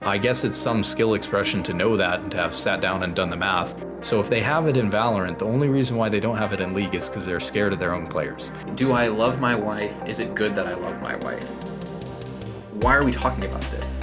I guess it's some skill expression to know that and to have sat down and done the math. So if they have it in Valorant, the only reason why they don't have it in League is because they're scared of their own players. Do I love my wife? Is it good that I love my wife? Why are we talking about this?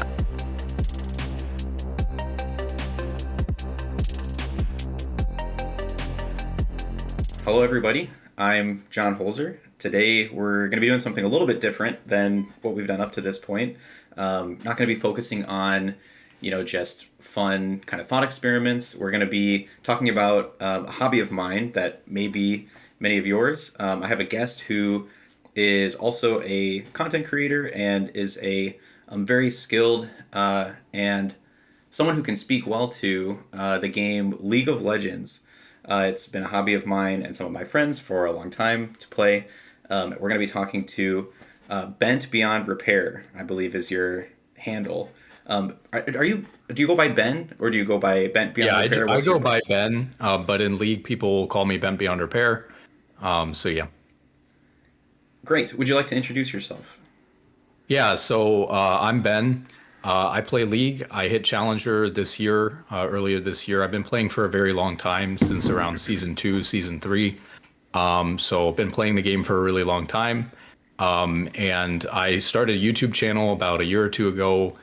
Hello, everybody. I'm John Hoelzer. Today, we're going to be doing something a little bit different than what we've done up to this point. Not going to be focusing on, just fun kind of thought experiments. We're going to be talking about a hobby of mine that may be many of yours. I have a guest who is also a content creator and is a very skilled and someone who can speak well to the game League of Legends. It's been a hobby of mine and some of my friends for a long time to play. We're going to be talking to BenTbeyondRepair, I believe is your handle. Do you go by Ben or do you go by Bent Beyond Yeah, Repair? I go by Ben, but in League, people call me Bent Beyond Repair. So yeah. Great. Would you like to introduce yourself? Yeah, so I'm Ben. I play League. I hit Challenger this year, earlier this year. I've been playing for a very long time, since around Season 2, Season 3. So I've been playing the game for a really long time. And I started a YouTube channel about a year or two ago,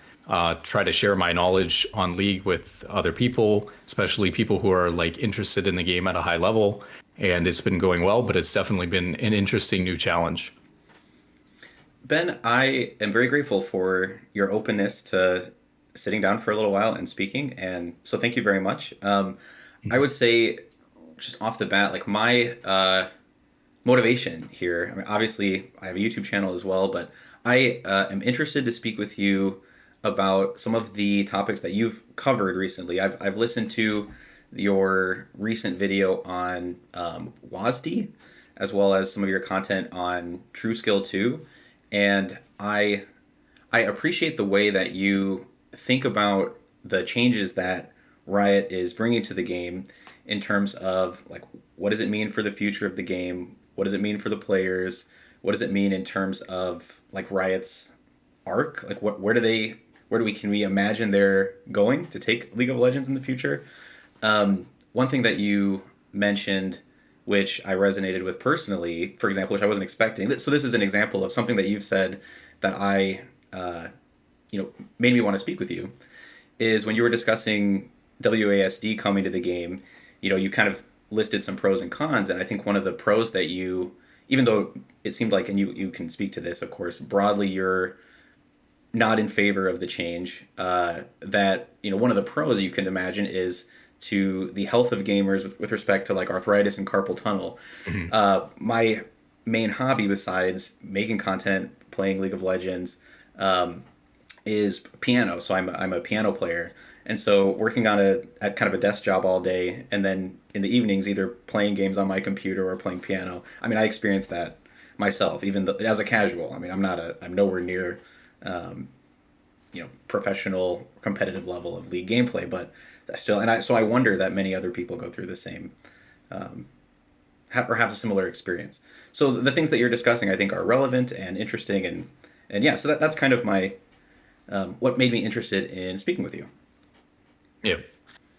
try to share my knowledge on League with other people, especially people who are like interested in the game at a high level. And it's been going well, but it's definitely been an interesting new challenge. Ben, I am very grateful for your openness to sitting down for a little while and speaking. And so thank you very much. I would say just off the bat, like my motivation here, I mean, obviously I have a YouTube channel as well, but I am interested to speak with you about some of the topics that you've covered recently. I've listened to your recent video on WASD, as well as some of your content on True Skill 2. And I appreciate the way that you think about the changes that Riot is bringing to the game in terms of like what does it mean for the future of the game? What does it mean for the players? What does it mean in terms of like Riot's arc? Like can we imagine they're going to take League of Legends in the future? One thing that you mentioned, which I resonated with personally, for example, which I wasn't expecting. So this is an example of something that you've said that made me want to speak with you, is when you were discussing WASD coming to the game, you kind of listed some pros and cons. And I think one of the pros that even though it seemed like, and you can speak to this, of course, broadly, you're not in favor of the change, that, one of the pros you can imagine is to the health of gamers with respect to like arthritis and carpal tunnel. My main hobby besides making content, playing League of Legends, is piano. So I'm a piano player. And so working at kind of a desk job all day, and then in the evenings, either playing games on my computer or playing piano. I mean, I experienced that myself, even though, as a casual. I mean, I'm nowhere near, professional competitive level of League gameplay, but still, so I wonder that many other people go through the same, have a similar experience. So the things that you're discussing, I think, are relevant and interesting, and yeah. So that's kind of my what made me interested in speaking with you. Yeah.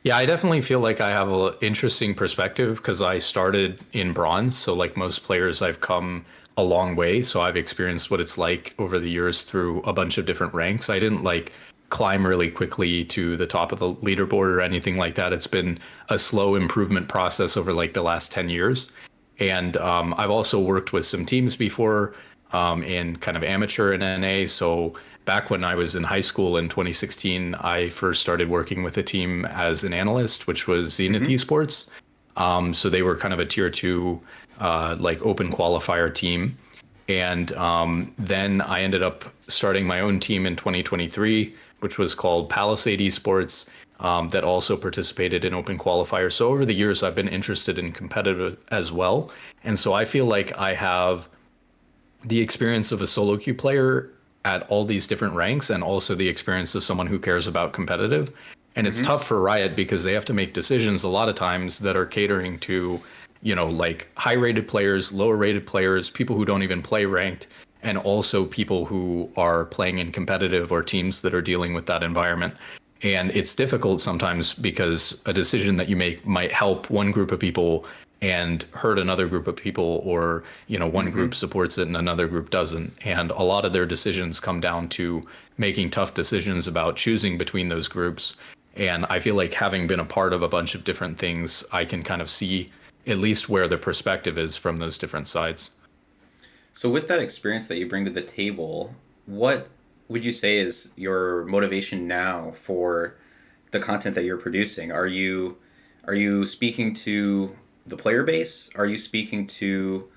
Yeah, I definitely feel like I have an interesting perspective because I started in bronze. So like most players, I've come a long way. So I've experienced what it's like over the years through a bunch of different ranks. I didn't like climb really quickly to the top of the leaderboard or anything like that. It's been a slow improvement process over like the last 10 years. And I've also worked with some teams before in kind of amateur and NA. So back when I was in high school in 2016, I first started working with a team as an analyst, which was Zenith Esports. So they were kind of a tier 2 like open qualifier team. And then I ended up starting my own team in 2023, which was called Palisade Esports, that also participated in open qualifiers. So over the years, I've been interested in competitive as well. And so I feel like I have the experience of a solo queue player at all these different ranks, and also the experience of someone who cares about competitive. And it's tough for Riot because they have to make decisions a lot of times that are catering to, like high rated players, lower rated players, people who don't even play ranked. and also people who are playing in competitive or teams that are dealing with that environment. And it's difficult sometimes because a decision that you make might help one group of people and hurt another group of people, or one Mm-hmm. group supports it and another group doesn't. And a lot of their decisions come down to making tough decisions about choosing between those groups. And I feel like, having been a part of a bunch of different things, I can kind of see at least where the perspective is from those different sides. So with that experience that you bring to the table, what would you say is your motivation now for the content that you're producing? Are you speaking to the player base? Are you speaking to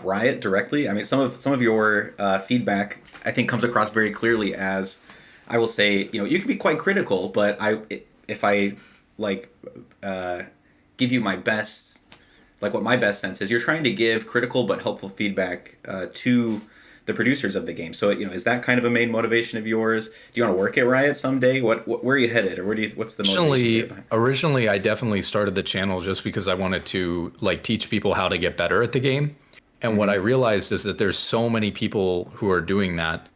Riot directly? I mean, some of your feedback, I think, comes across very clearly as, I will say, you can be quite critical, but if I like give you my best, like what my best sense is, you're trying to give critical but helpful feedback to the producers of the game. So is that kind of a main motivation of yours? Do you want to work at Riot someday? Where are you headed, or what's the motivation there Originally, behind? originally, I definitely started the channel just because I wanted to like teach people how to get better at the game. And what I Mm-hmm. realized is that there's so many people who are doing that.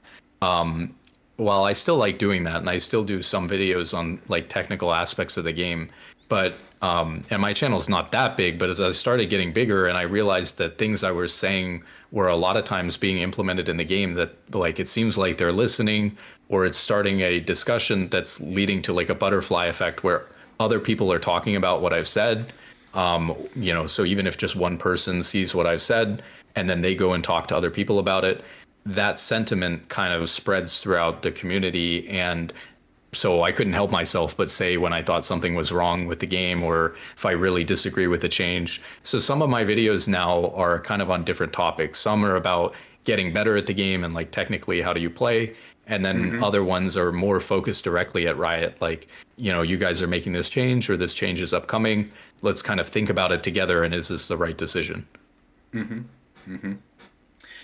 While I still like doing that, and I still do some videos on like technical aspects of the game, but and my channel's not that big, but as I started getting bigger and I realized that things I was saying were a lot of times being implemented in the game, that like it seems like they're listening, or it's starting a discussion that's leading to like a butterfly effect where other people are talking about what I've said. So even if just one person sees what I've said and then they go and talk to other people about it, that sentiment kind of spreads throughout the community. And so I couldn't help myself but say when I thought something was wrong with the game, or if I really disagree with the change. So some of my videos now are kind of on different topics. Some are about getting better at the game and like technically how do you play. And then Mm-hmm. other ones are more focused directly at Riot, like, you guys are making this change, or this change is upcoming. Let's kind of think about it together, and is this the right decision? Mm-hmm. Mm-hmm.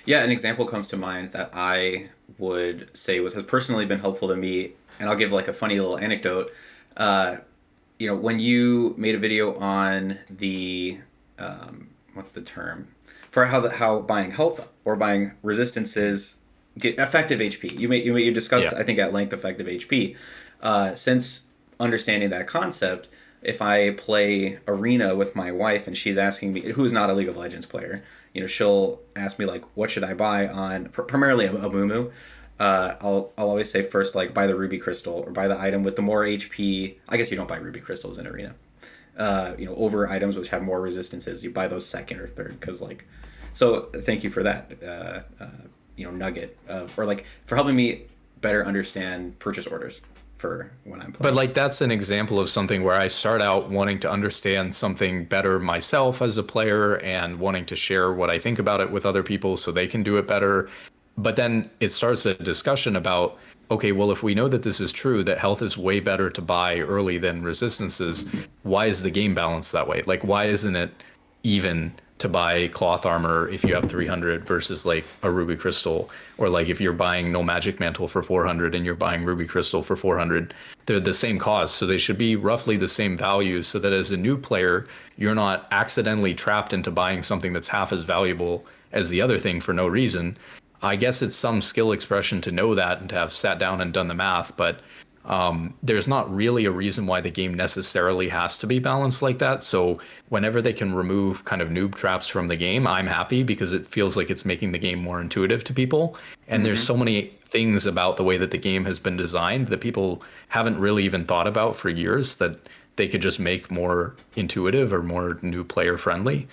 Yeah, an example comes to mind that I would say has personally been helpful to me, and I'll give like a funny little anecdote. Uh, when you made a video on the what's the term for how buying health or buying resistances get effective HP. You discussed, Yeah. I think, at length effective HP. Since understanding that concept, if I play arena with my wife and she's asking me, who's not a League of Legends player, she'll ask me like, what should I buy on primarily a Mumu. I'll always say first, like, buy the ruby crystal or buy the item with the more HP. I guess you don't buy ruby crystals in arena. Over items which have more resistances, you buy those second or third, because like, so thank you for that nugget or like for helping me better understand purchase orders for when I'm But playing. like, that's an example of something where I start out wanting to understand something better myself as a player and wanting to share what I think about it with other people so they can do it better. But then it starts a discussion about, okay, well, if we know that this is true, that health is way better to buy early than resistances, why is the game balanced that way? Like, why isn't it even to buy cloth armor if you have 300 versus like a ruby crystal? Or like if you're buying no magic mantle for 400 and you're buying ruby crystal for 400, they're the same cost, so they should be roughly the same value, so that as a new player you're not accidentally trapped into buying something that's half as valuable as the other thing for no reason. I guess it's some skill expression to know that and to have sat down and done the math, but there's not really a reason why the game necessarily has to be balanced like that. So whenever they can remove kind of noob traps from the game, I'm happy, because it feels like it's making the game more intuitive to people. And there's Mm-hmm. so many things about the way that the game has been designed that people haven't really even thought about for years, that they could just make more intuitive or more new player friendly.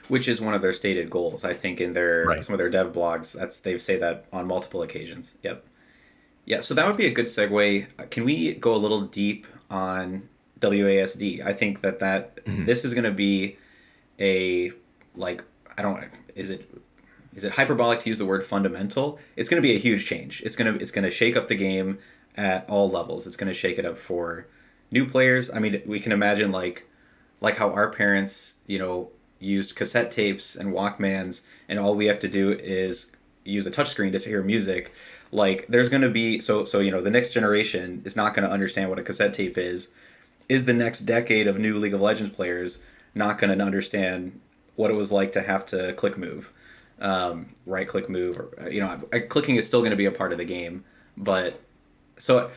Which is one of their stated goals, I think, in their Right. some of their dev blogs. They say that on multiple occasions. Yep. Yeah, so that would be a good segue. Can we go a little deep on WASD? I think that Mhm. this is going to be a, like, I don't, is it hyperbolic to use the word fundamental? It's going to be a huge change. It's going to shake up the game at all levels. It's going to shake it up for new players. I mean, we can imagine like how our parents, used cassette tapes and Walkmans, and all we have to do is use a touchscreen to hear music. Like, there's going to be, the next generation is not going to understand what a cassette tape is. Is the next decade of new League of Legends players not going to understand what it was like to have to click move? right click move. Or, clicking is still going to be a part of the game, but so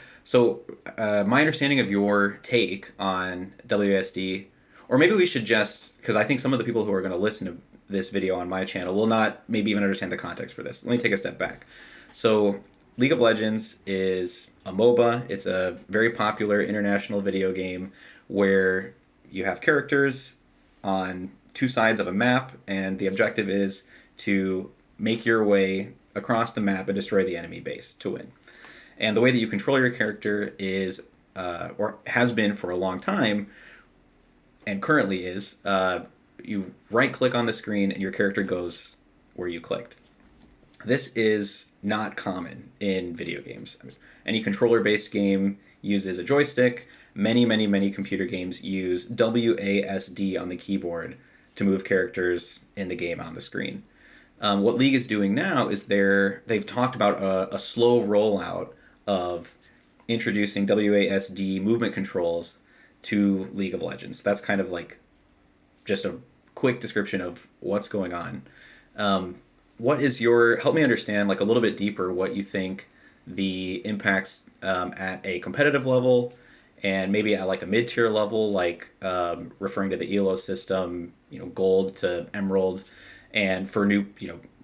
my understanding of your take on WASD, or maybe we should just, because I think some of the people who are going to listen to this video on my channel will not maybe even understand the context for this. Let me take a step back. So League of Legends is a MOBA. It's a very popular international video game where you have characters on two sides of a map, and the objective is to make your way across the map and destroy the enemy base to win. And the way that you control your character is, or has been for a long time, and currently is, you right click on the screen and your character goes where you clicked. This is not common in video games. Any controller based game uses a joystick. Many computer games use WASD on the keyboard to move characters in the game on the screen. What League is doing now is they've talked about a slow rollout of introducing WASD movement controls to League of Legends. That's kind of like just a quick description of what's going on. Help me understand like a little bit deeper what you think the impacts at a competitive level and maybe at like a mid-tier level, like referring to the ELO system, gold to emerald, and for new,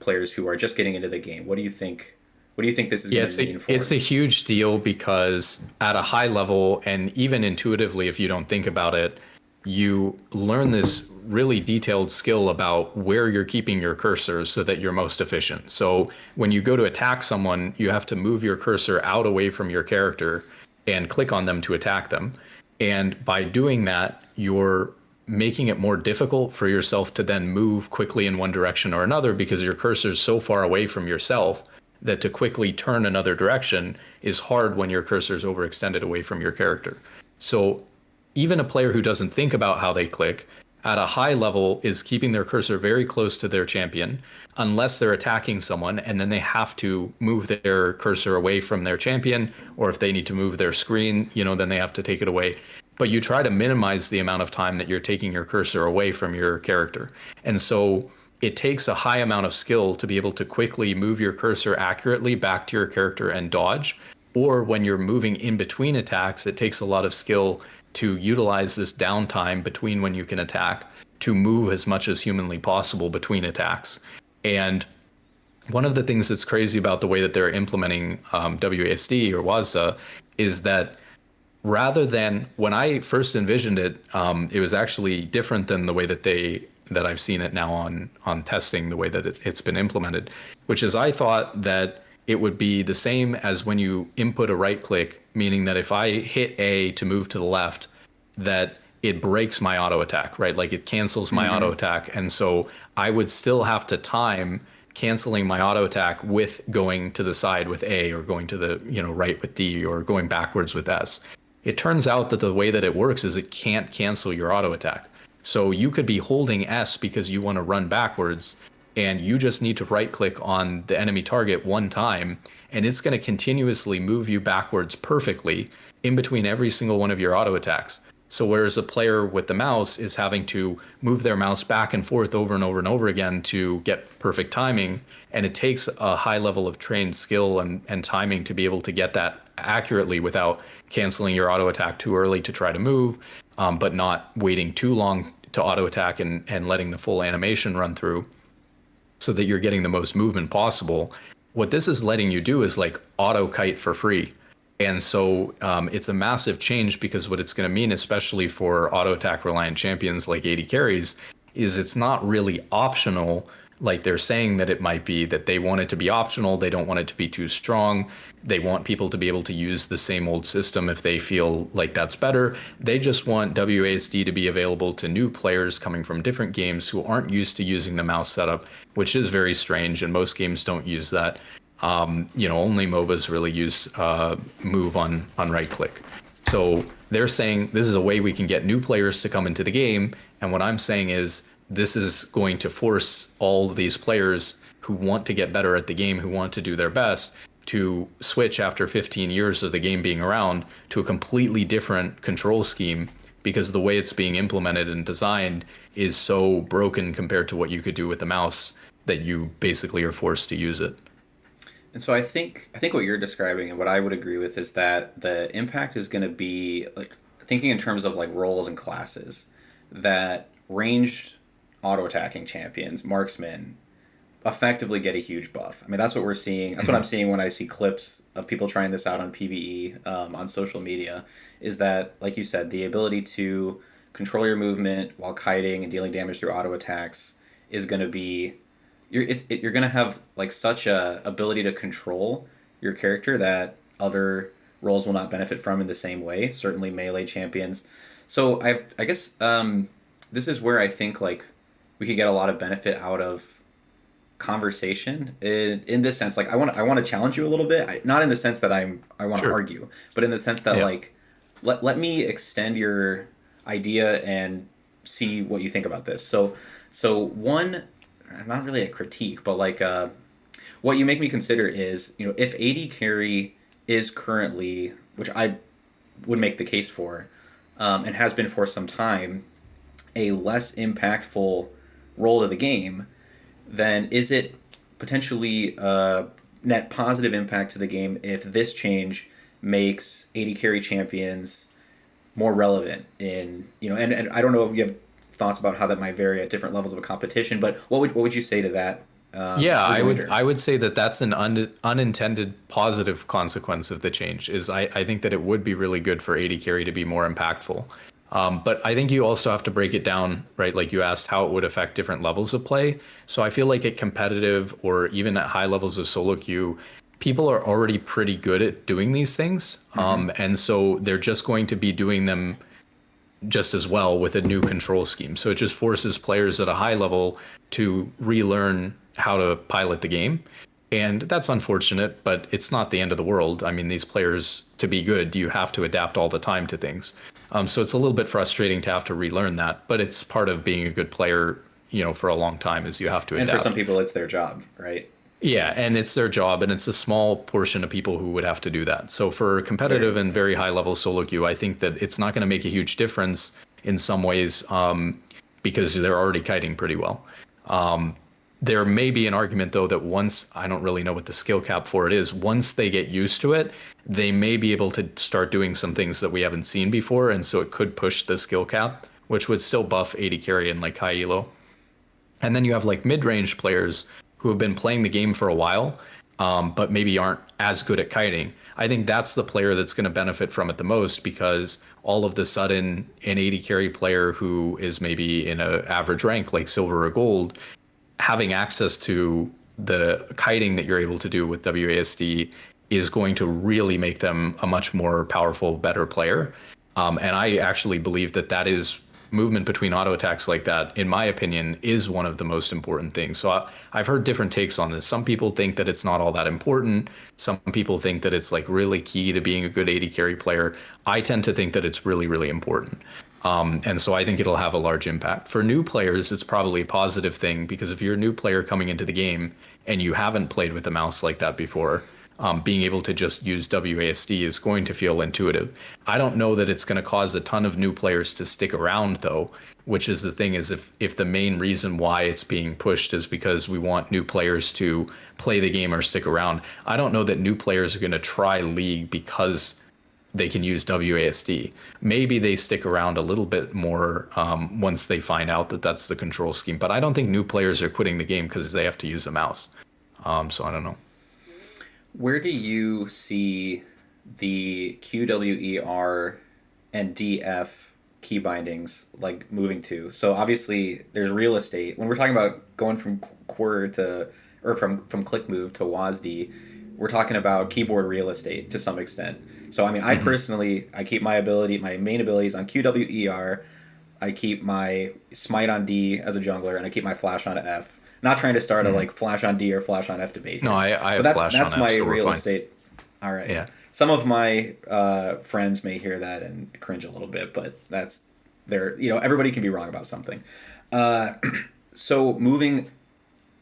players who are just getting into the game. What do you think? What do you think this is going to mean for? It's a huge deal because at a high level, and even intuitively, if you don't think about it, you learn this really detailed skill about where you're keeping your cursor so that you're most efficient. So when you go to attack someone, you have to move your cursor out away from your character and click on them to attack them. And by doing that, you're making it more difficult for yourself to then move quickly in one direction or another because your cursor is so far away from yourself that to quickly turn another direction is hard when your cursor is overextended away from your character. So even a player who doesn't think about how they click at a high level is keeping their cursor very close to their champion unless they're attacking someone, and then they have to move their cursor away from their champion, or if they need to move their screen, then they have to take it away. But you try to minimize the amount of time that you're taking your cursor away from your character. And so it takes a high amount of skill to be able to quickly move your cursor accurately back to your character and dodge. Or when you're moving in between attacks, it takes a lot of skill to utilize this downtime between when you can attack to move as much as humanly possible between attacks. And one of the things that's crazy about the way that they're implementing WASD or WASD is that rather than when I first envisioned it, it was actually different than the way that I've seen it now on testing, the way that it's been implemented, which is I thought that it would be the same as when you input a right click, meaning that if I hit A to move to the left, that it breaks my auto attack, right? Like it cancels my auto attack. And so I would still have to time canceling my auto attack with going to the side with A or going to the, right with D or going backwards with S. It turns out that the way that it works is it can't cancel your auto attack. So you could be holding S because you want to run backwards, and you just need to right click on the enemy target one time, and it's going to continuously move you backwards perfectly in between every single one of your auto attacks. So whereas a player with the mouse is having to move their mouse back and forth over and over and over again to get perfect timing, and it takes a high level of trained skill and timing to be able to get that accurately without canceling your auto attack too early to try to move, but not waiting too long to auto attack and letting the full animation run through, so that you're getting the most movement possible. What this is letting you do is like auto kite for free. And so it's a massive change because what it's going to mean, especially for auto attack reliant champions like AD carries, is it's not really optional like they're saying that it might be, that they want it to be optional. They don't want it to be too strong. They want people to be able to use the same old system if they feel like that's better. They just want WASD to be available to new players coming from different games who aren't used to using the mouse setup, which is very strange, and most games don't use that. Only MOBAs really use move on right click. So they're saying this is a way we can get new players to come into the game. And what I'm saying is this is going to force all of these players who want to get better at the game, who want to do their best, to switch after 15 years of the game being around to a completely different control scheme, because the way it's being implemented and designed is so broken compared to what you could do with the mouse that you basically are forced to use it. And so I think what you're describing and what I would agree with is that the impact is going to be like thinking in terms of like roles and classes, that ranged auto attacking champions, marksmen, effectively get a huge buff. I mean, that's what we're seeing. That's what I'm seeing when I see clips of people trying this out on PvE, on social media. Is that, like you said, the ability to control your movement while kiting and dealing damage through auto attacks is going to be you're going to have like such a ability to control your character that other roles will not benefit from in the same way. Certainly melee champions. So I guess this is where I think like we could get a lot of benefit out of conversation in this sense. Like I want to challenge you a little bit. Not in the sense that I want to Sure. argue, but in the sense that Yeah. like let me extend your idea and see what you think about this. So one, not really a critique, but like what you make me consider is, if AD carry is currently, which I would make the case for, and has been for some time, a less impactful role to the game, then is it potentially a net positive impact to the game if this change makes AD carry champions more relevant and I don't know if you have thoughts about how that might vary at different levels of a competition, but what would you say to that Yeah, rejoinder? I would say that that's an unintended positive consequence of the change. Is I think that it would be really good for AD carry to be more impactful. But I think you also have to break it down, right? Like you asked how it would affect different levels of play. So I feel like at competitive or even at high levels of solo queue, people are already pretty good at doing these things. Mm-hmm. And so they're just going to be doing them just as well with a new control scheme. So it just forces players at a high level to relearn how to pilot the game. And that's unfortunate, but it's not the end of the world. I mean, these players, to be good, you have to adapt all the time to things. So it's a little bit frustrating to have to relearn that, but it's part of being a good player, for a long time is you have to And for some adapt. people, it's their job, right? Yeah, It's and it's their job, and it's a small portion of people who would have to do that. So for competitive and very high level solo queue, I think that it's not going to make a huge difference in some ways, because they're already kiting pretty well. There may be an argument though that once, I don't really know what the skill cap for it is, once they get used to it, they may be able to start doing some things that we haven't seen before, and so it could push the skill cap, which would still buff AD carry and like high elo. And then you have like mid-range players who have been playing the game for a while, but maybe aren't as good at kiting. I think that's the player that's going to benefit from it the most, because all of the sudden an 80 carry player who is maybe in a average rank like silver or gold, having access to the kiting that you're able to do with WASD is going to really make them a much more powerful, better player. And I actually believe that that is movement between auto attacks like that, in my opinion, is one of the most important things. So I've heard different takes on this. Some people think that it's not all that important. Some people think that it's like really key to being a good 80 carry player. I tend to think that it's really, really important. And so I think it'll have a large impact. For new players, it's probably a positive thing, because if you're a new player coming into the game and you haven't played with a mouse like that before, being able to just use WASD is going to feel intuitive. I don't know that it's going to cause a ton of new players to stick around though, which is the thing, is if the main reason why it's being pushed is because we want new players to play the game or stick around. I don't know that new players are going to try League because they can use WASD. Maybe they stick around a little bit more once they find out that that's the control scheme. But I don't think new players are quitting the game because they have to use a mouse. So I don't know. Where do you see the QWER and DF key bindings like moving to? So obviously there's real estate. When we're talking about going from quarter to, or from click move to WASD, we're talking about keyboard real estate to some extent. So I mean, I Hmm. personally, I keep my main abilities on QWER. I keep my smite on D as a jungler, and I keep my flash on F. Not trying to start a Hmm. like flash on D or flash on F debate No, here, I but have that's flash on that's F, my so we're real fine. estate. All right. Yeah. Some of my friends may hear that and cringe a little bit, but that's everybody can be wrong about something. Uh, so moving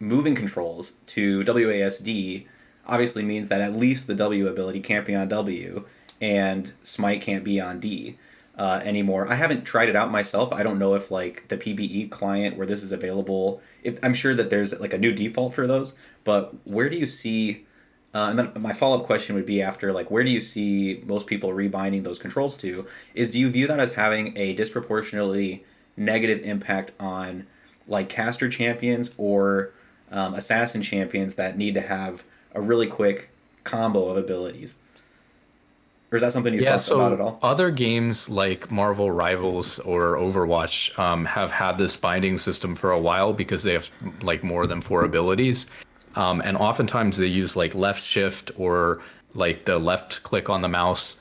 controls to WASD obviously means that at least the W ability can't be on W, and Smite can't be on D. anymore. I haven't tried it out myself. I don't know if like the PBE client where this is available. I'm sure that there's like a new default for those, but where do you see? And then my follow up question would be after like where do you see most people rebinding those controls to? Is do you view that as having a disproportionately negative impact on like caster champions or assassin champions that need to have a really quick combo of abilities? Or is that something you've Yeah, thought about at so all? other games like Marvel Rivals or Overwatch have had this binding system for a while because they have like more than four abilities. And oftentimes they use like left shift or like the left click on the mouse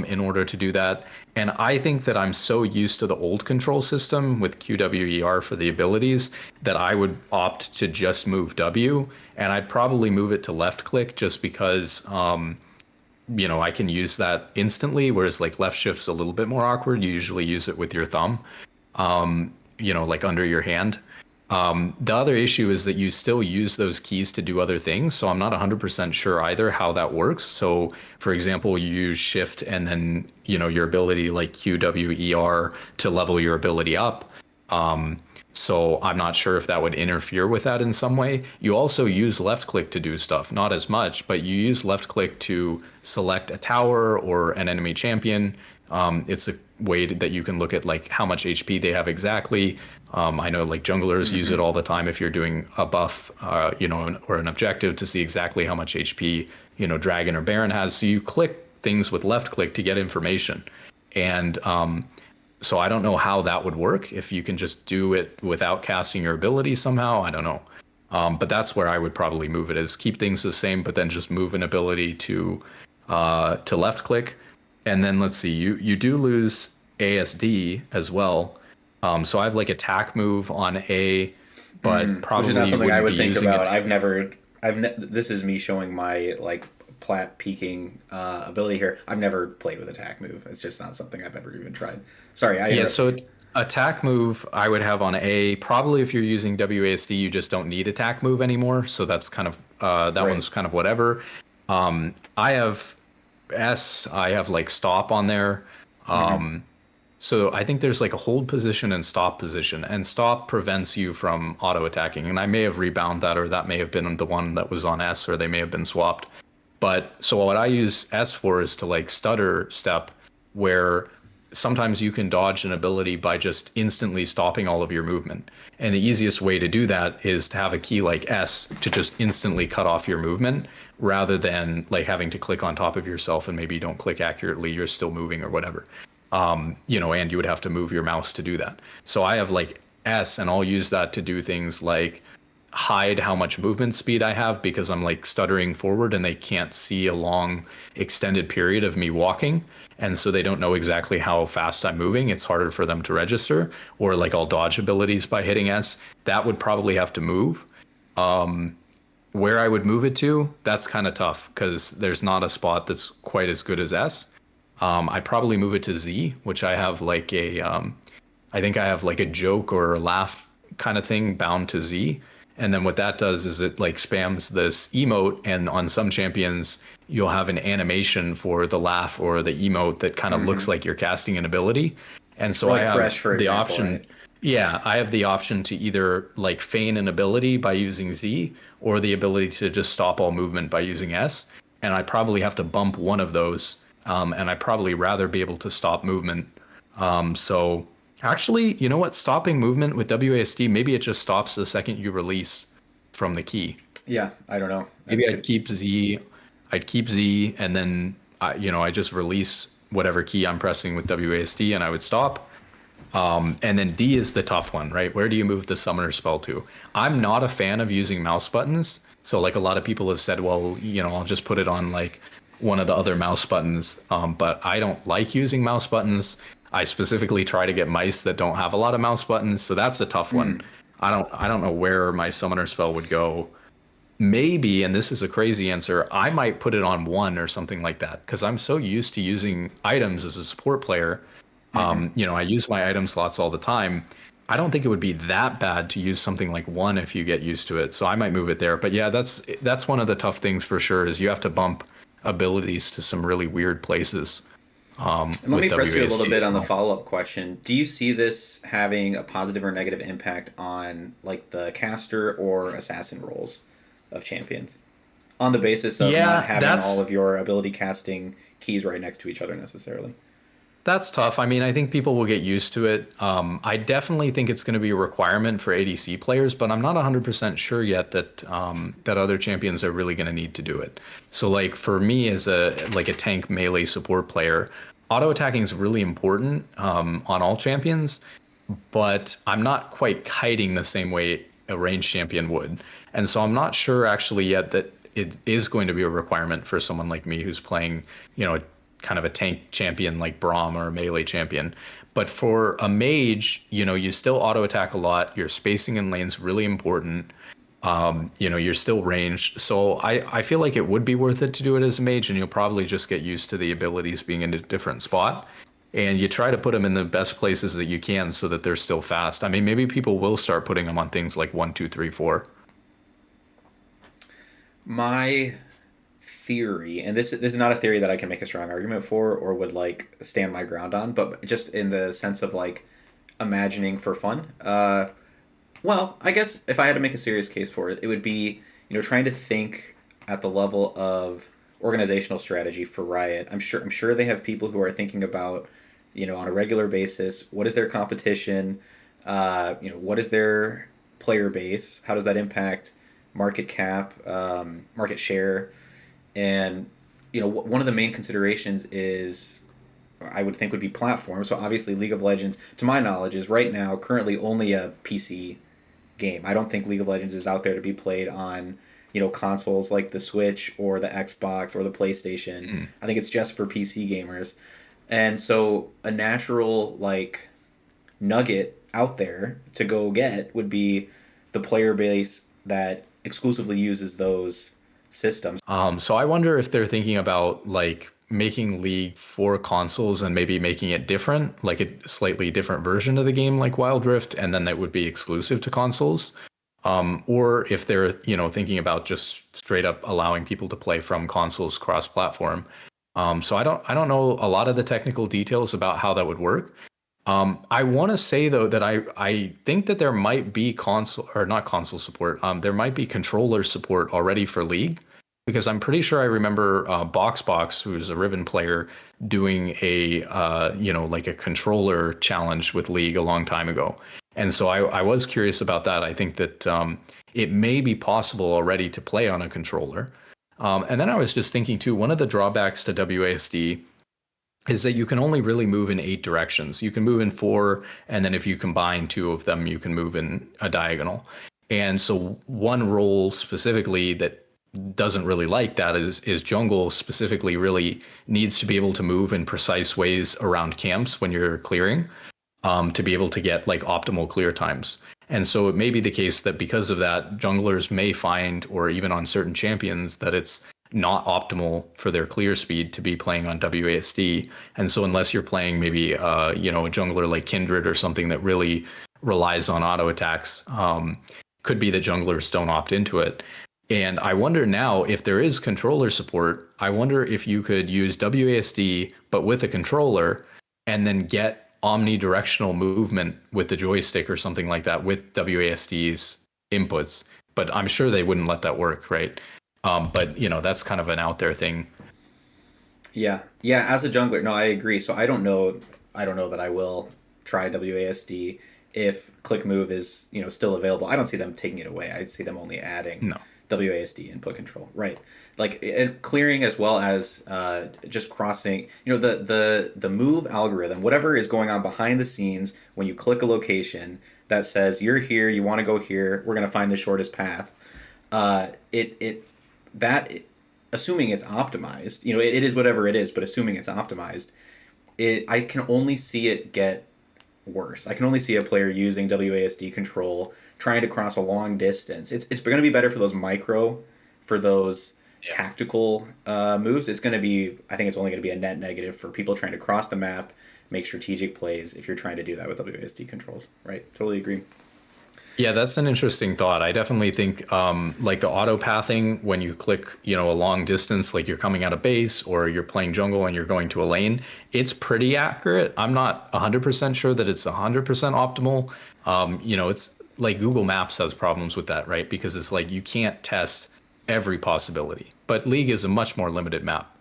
in order to do that. And I think that I'm so used to the old control system with QWER for the abilities that I would opt to just move W. And I'd probably move it to left click just because I can use that instantly, whereas like left shift's a little bit more awkward. You usually use it with your thumb, like under your hand. The other issue is that you still use those keys to do other things. So I'm not 100% sure either how that works. So for example, you use shift and then, your ability like QWER to level your ability up. So I'm not sure if that would interfere with that in some way. You also use left click to do stuff, not as much, but you use left click to select a tower or an enemy champion. It's a way that you can look at like how much HP they have exactly. I know like junglers use it all the time if you're doing a buff, or an objective to see exactly how much HP, Dragon or Baron has. So you click things with left click to get information. And so I don't know how that would work if you can just do it without casting your ability somehow. I don't know. But that's where I would probably move it is keep things the same, but then just move an ability to left click. And then let's see, you do lose ASD as well. So I have like attack move on A, but Which is probably not you something I wouldn't would be think using about. it. This is me showing my like plat peaking ability here. I've never played with attack move. It's just not something I've ever even tried. Sorry, I Yeah, interrupt. so attack move I would have on A. Probably if you're using WASD, you just don't need attack move anymore. So that's kind of that Right. one's kind of whatever. I have S. I have like stop on there. Mm-hmm. So I think there's like a hold position and stop position, and stop prevents you from auto attacking. And I may have rebound that, or that may have been the one that was on S, or they may have been swapped. But so what I use S for is to like stutter step, where sometimes you can dodge an ability by just instantly stopping all of your movement. And the easiest way to do that is to have a key like S to just instantly cut off your movement rather than like having to click on top of yourself and maybe you don't click accurately, you're still moving or whatever. And you would have to move your mouse to do that. So I have like S and I'll use that to do things like hide how much movement speed I have because I'm like stuttering forward and they can't see a long extended period of me walking. And so they don't know exactly how fast I'm moving. It's harder for them to register. Or like I'll dodge abilities by hitting S. That would probably have to move. Where I would move it to, that's kind of tough because there's not a spot that's quite as good as S. I probably move it to Z, which I think I have like a joke or a laugh kind of thing bound to Z. And then what that does is it like spams this emote, and on some champions, you'll have an animation for the laugh or the emote that kind of looks Mm-hmm. like you're casting an ability. And For so I like have Thresh, for the example, option, right? yeah, I have the option to either like feign an ability by using Z or the ability to just stop all movement by using S. And I probably have to bump one of those. And I probably rather be able to stop movement. So actually, you know what? Stopping movement with WASD, maybe it just stops the second you release from the key. Yeah, I don't know. Maybe That I'd could. keep Z, and then I just release whatever key I'm pressing with WASD, and I would stop. And then D is the tough one, right? Where do you move the summoner spell to? I'm not a fan of using mouse buttons. So like a lot of people have said, well, I'll just put it on like one of the other mouse buttons. But I don't like using mouse buttons. I specifically try to get mice that don't have a lot of mouse buttons. So that's a tough one. I don't know where my summoner spell would go. Maybe, and this is a crazy answer, I might put it on one or something like that because I'm so used to using items as a support player. Mm-hmm. I use my item slots all the time. I don't think it would be that bad to use something like one if you get used to it. So I might move it there. But yeah, that's one of the tough things for sure is you have to bump abilities to some really weird places. And let with me press you a little WASD bit as on the well. follow-up question. Do you see this having a positive or negative impact on like the caster or assassin roles of champions? On the basis of not Yeah, having all of your ability casting keys right next to each other necessarily. that's tough. I mean, I think people will get used to it. I definitely think it's going to be a requirement for ADC players, but I'm not 100% sure yet that that other champions are really going to need to do it. So, like for me as a tank melee support player, auto attacking is really important on all champions, but I'm not quite kiting the same way a ranged champion would. And so I'm not sure actually yet that it is going to be a requirement for someone like me who's playing, kind of a tank champion like Braum or a melee champion. But for a mage, you still auto attack a lot. Your spacing in lane's really important. You're still ranged. So I feel like it would be worth it to do it as a mage, and you'll probably just get used to the abilities being in a different spot. And you try to put them in the best places that you can so that they're still fast. I mean, maybe people will start putting them on things like one, two, three, four. My theory, and this is not a theory that I can make a strong argument for or would like stand my ground on, but just in the sense of like imagining for fun. Well, I guess if I had to make a serious case for it, it would be, trying to think at the level of organizational strategy for Riot. I'm sure they have people who are thinking about, on a regular basis, what is their competition? What is their player base? How does that impact market cap, market share? And, one of the main considerations is I would think would be platform. So obviously League of Legends, to my knowledge, is right now currently only a PC game. I don't think League of Legends is out there to be played on, consoles like the Switch or the Xbox or the PlayStation. Mm. I think it's just for PC gamers. And so a natural like nugget out there to go get would be the player base that exclusively uses those systems. So I wonder if they're thinking about like making League for consoles and maybe making it different, like a slightly different version of the game like Wild Rift, and then that would be exclusive to consoles. Or if they're, thinking about just straight up allowing people to play from consoles cross-platform. So I don't know a lot of the technical details about how that would work. I want to say though that I think that there might be console or not console support. There might be controller support already for League, because I'm pretty sure I remember BoxBox, who's a Riven player, doing a like a controller challenge with League a long time ago. And so I was curious about that. I think that it may be possible already to play on a controller. And then I was just thinking too, one of the drawbacks to WASD is that you can only really move in 8 directions. You can move in 4, and then if you combine 2 of them, you can move in a diagonal. And so one role specifically that doesn't really like that is jungle specifically really needs to be able to move in precise ways around camps when you're clearing, to be able to get like optimal clear times. And so it may be the case that because of that, junglers may find, or even on certain champions, that it's not optimal for their clear speed to be playing on WASD. And so unless you're playing maybe a jungler like Kindred or something that really relies on auto attacks, could be that junglers don't opt into it. And I wonder now if there is controller support, I wonder if you could use WASD but with a controller and then get omnidirectional movement with the joystick or something like that with WASD's inputs. But I'm sure they wouldn't let that work, right? But that's kind of an out there thing. Yeah, yeah. As a jungler, no, I agree. So I don't know. I don't know that I will try WASD if Click Move is still available. I don't see them taking it away. I see them only adding No. WASD input control. Right, like and clearing as well as just crossing. The move algorithm, whatever is going on behind the scenes when you click a location that says you're here, you want to go here. We're gonna find the shortest path. It that assuming it's optimized, it is whatever it is, but assuming it's optimized, I can only see it get worse. I can only see a player using WASD control trying to cross a long distance. It's going to be better for those micro, for those Yeah. tactical moves. It's going to be, I think it's only going to be a net negative for people trying to cross the map, make strategic plays if you're trying to do that with WASD controls. Right? Totally agree. Yeah, that's an interesting thought. I definitely think like the auto pathing when you click, a long distance, like you're coming out of base or you're playing jungle and you're going to a lane, it's pretty accurate. I'm not 100% sure that it's 100% optimal. It's like Google Maps has problems with that, right? Because it's like you can't test every possibility. But League is a much more limited map.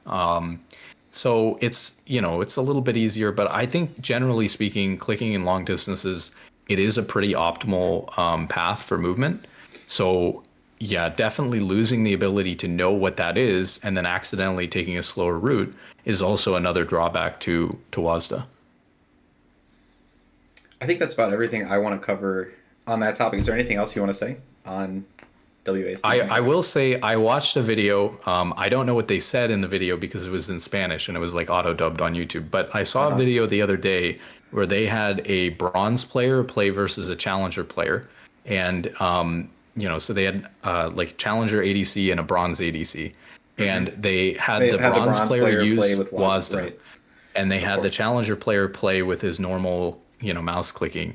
So it's a little bit easier, but I think generally speaking, clicking in long distances, it is a pretty optimal path for movement. So yeah, definitely losing the ability to know what that is and then accidentally taking a slower route is also another drawback to WASDA. I think that's about everything I want to cover on that topic. Is there anything else you want to say on WASD I controls? will say I watched a video. I don't know what they said in the video because it was in Spanish and it was like auto dubbed on YouTube. But I saw a Uh-huh. video the other day where they had a bronze player play versus a challenger player, and so they had like challenger ADC and a bronze ADC, Mm-hmm. and they had They the had the bronze bronze player player play use with Wazda, WASDA, right? and they Of had the course. challenger player play with his normal mouse clicking,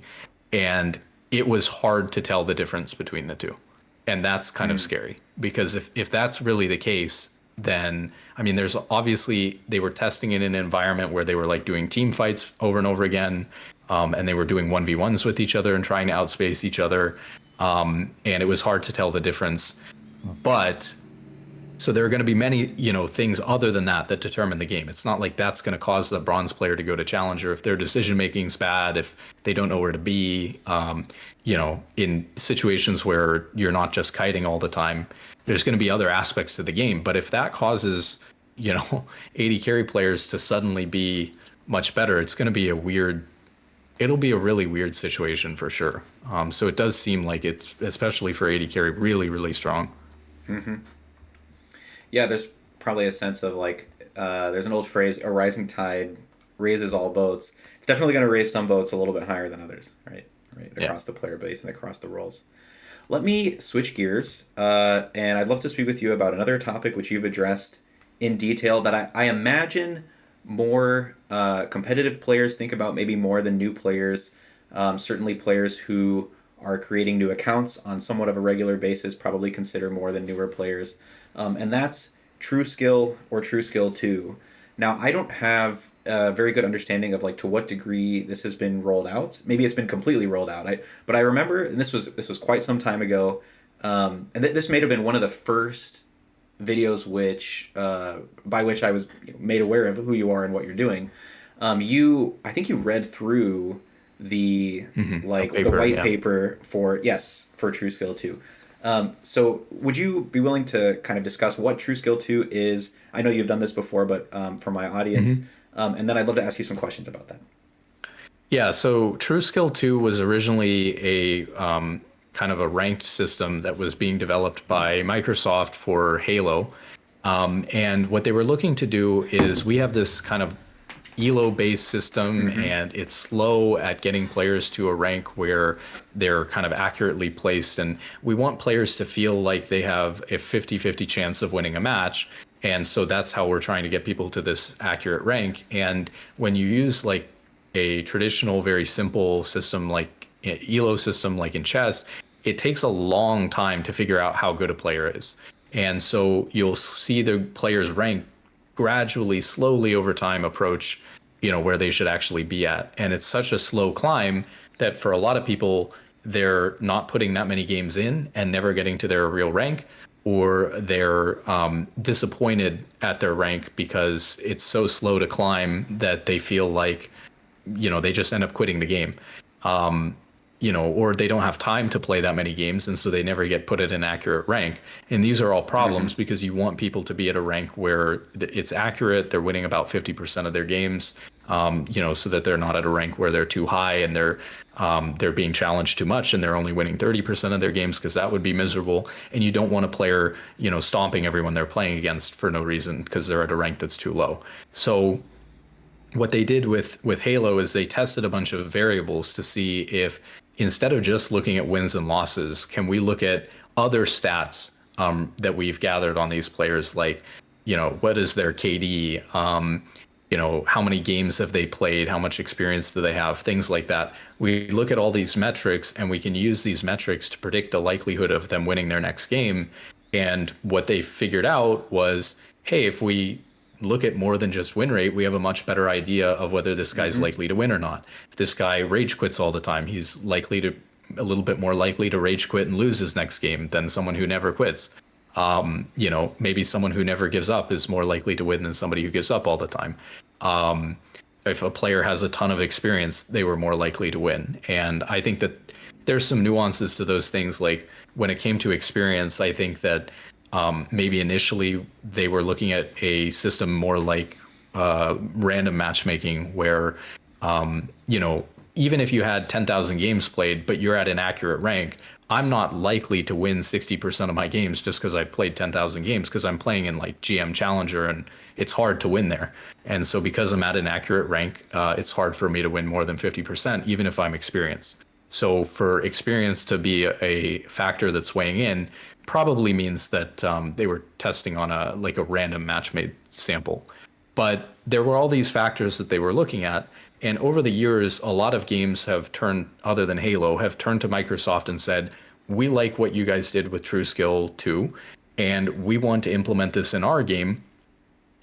and it was hard to tell the difference between the two, and that's kind of Mm. scary because if that's really the case, then I mean there's obviously they were testing it in an environment where they were like doing team fights over and over again, and they were doing 1v1s with each other and trying to outspace each other, and it was hard to tell the difference. But so there are going to be many, things other than that that determine the game. It's not like that's going to cause the bronze player to go to challenger if their decision making is bad, if they don't know where to be. In situations where you're not just kiting all the time, there's going to be other aspects to the game. But if that causes, AD carry players to suddenly be much better, it's going to be it'll be a really weird situation for sure. So it does seem like it's, especially for AD carry, really, really strong. Mm-hmm. Yeah, there's probably a sense of like, there's an old phrase, a rising tide raises all boats. It's definitely going to raise some boats a little bit higher than others, right? Right, Yeah. across the player base and across the roles. Let me switch gears, and I'd love to speak with you about another topic which you've addressed in detail that I imagine more competitive players think about maybe more than new players. Certainly, players who are creating new accounts on somewhat of a regular basis probably consider more than newer players. And that's True Skill or True Skill 2. Now, I don't have a very good understanding of like to what degree this has been rolled out. Maybe it's been completely rolled out. But I remember, and this was quite some time ago, and this may have been one of the first videos which by which I was made aware of who you are and what you're doing. I think you read through the A like the paper, white yeah. paper for yes for True Skill 2. So would you be willing to kind of discuss what True Skill 2 is? I know you've done this before, but for my audience, Mhm. and then I'd love to ask you some questions about that. Yeah, so True Skill 2 was originally a kind of a ranked system that was being developed by Microsoft for Halo. And what they were looking to do is we have this kind of elo-based system, Mm-hmm. and it's slow at getting players to a rank where they're kind of accurately placed. And we want players to feel like they have a 50-50 chance of winning a match. And so that's how we're trying to get people to this accurate rank. And when you use like a traditional, very simple system like elo system, like in chess, it takes a long time to figure out how good a player is. And so you'll see the player's rank gradually, slowly over time approach, where they should actually be at. And it's such a slow climb that for a lot of people, they're not putting that many games in and never getting to their real rank, or they're disappointed at their rank because it's so slow to climb that they feel like they just end up quitting the game. Um, or they don't have time to play that many games, and so they never get put at an accurate rank. And these are all problems Mm-hmm. because you want people to be at a rank where it's accurate. They're winning about 50% of their games, so that they're not at a rank where they're too high and they're being challenged too much and they're only winning 30% of their games because that would be miserable. And you don't want a player, stomping everyone they're playing against for no reason because they're at a rank that's too low. So what they did with Halo is they tested a bunch of variables to see if instead of just looking at wins and losses, can we look at other stats that we've gathered on these players, like what is their KD? how many games have they played, how much experience do they have, things like that. We look at all these metrics and we can use these metrics to predict the likelihood of them winning their next game. And what they figured out was, hey, if we look at more than just win rate, we have a much better idea of whether this guy's Mm-hmm. likely to win or not. If this guy rage quits all the time, he's likely to a little bit more likely to rage quit and lose his next game than someone who never quits. Maybe someone who never gives up is more likely to win than somebody who gives up all the time. Um, if a player has a ton of experience, they were more likely to win. And I think that there's some nuances to those things. Like when it came to experience, I think that maybe initially they were looking at a system more like random matchmaking, where even if you had 10,000 games played, but you're at an accurate rank, I'm not likely to win 60% of my games just because I played 10,000 games, because I'm playing in like GM Challenger and it's hard to win there. And so because I'm at an accurate rank, it's hard for me to win more than 50%, even if I'm experienced. So for experience to be a factor that's weighing in probably means that they were testing on a random match made sample. But there were all these factors that they were looking at. And over the years, a lot of games have turned, other than Halo, have turned to Microsoft and said, we like what you guys did with True Skill 2, and we want to implement this in our game.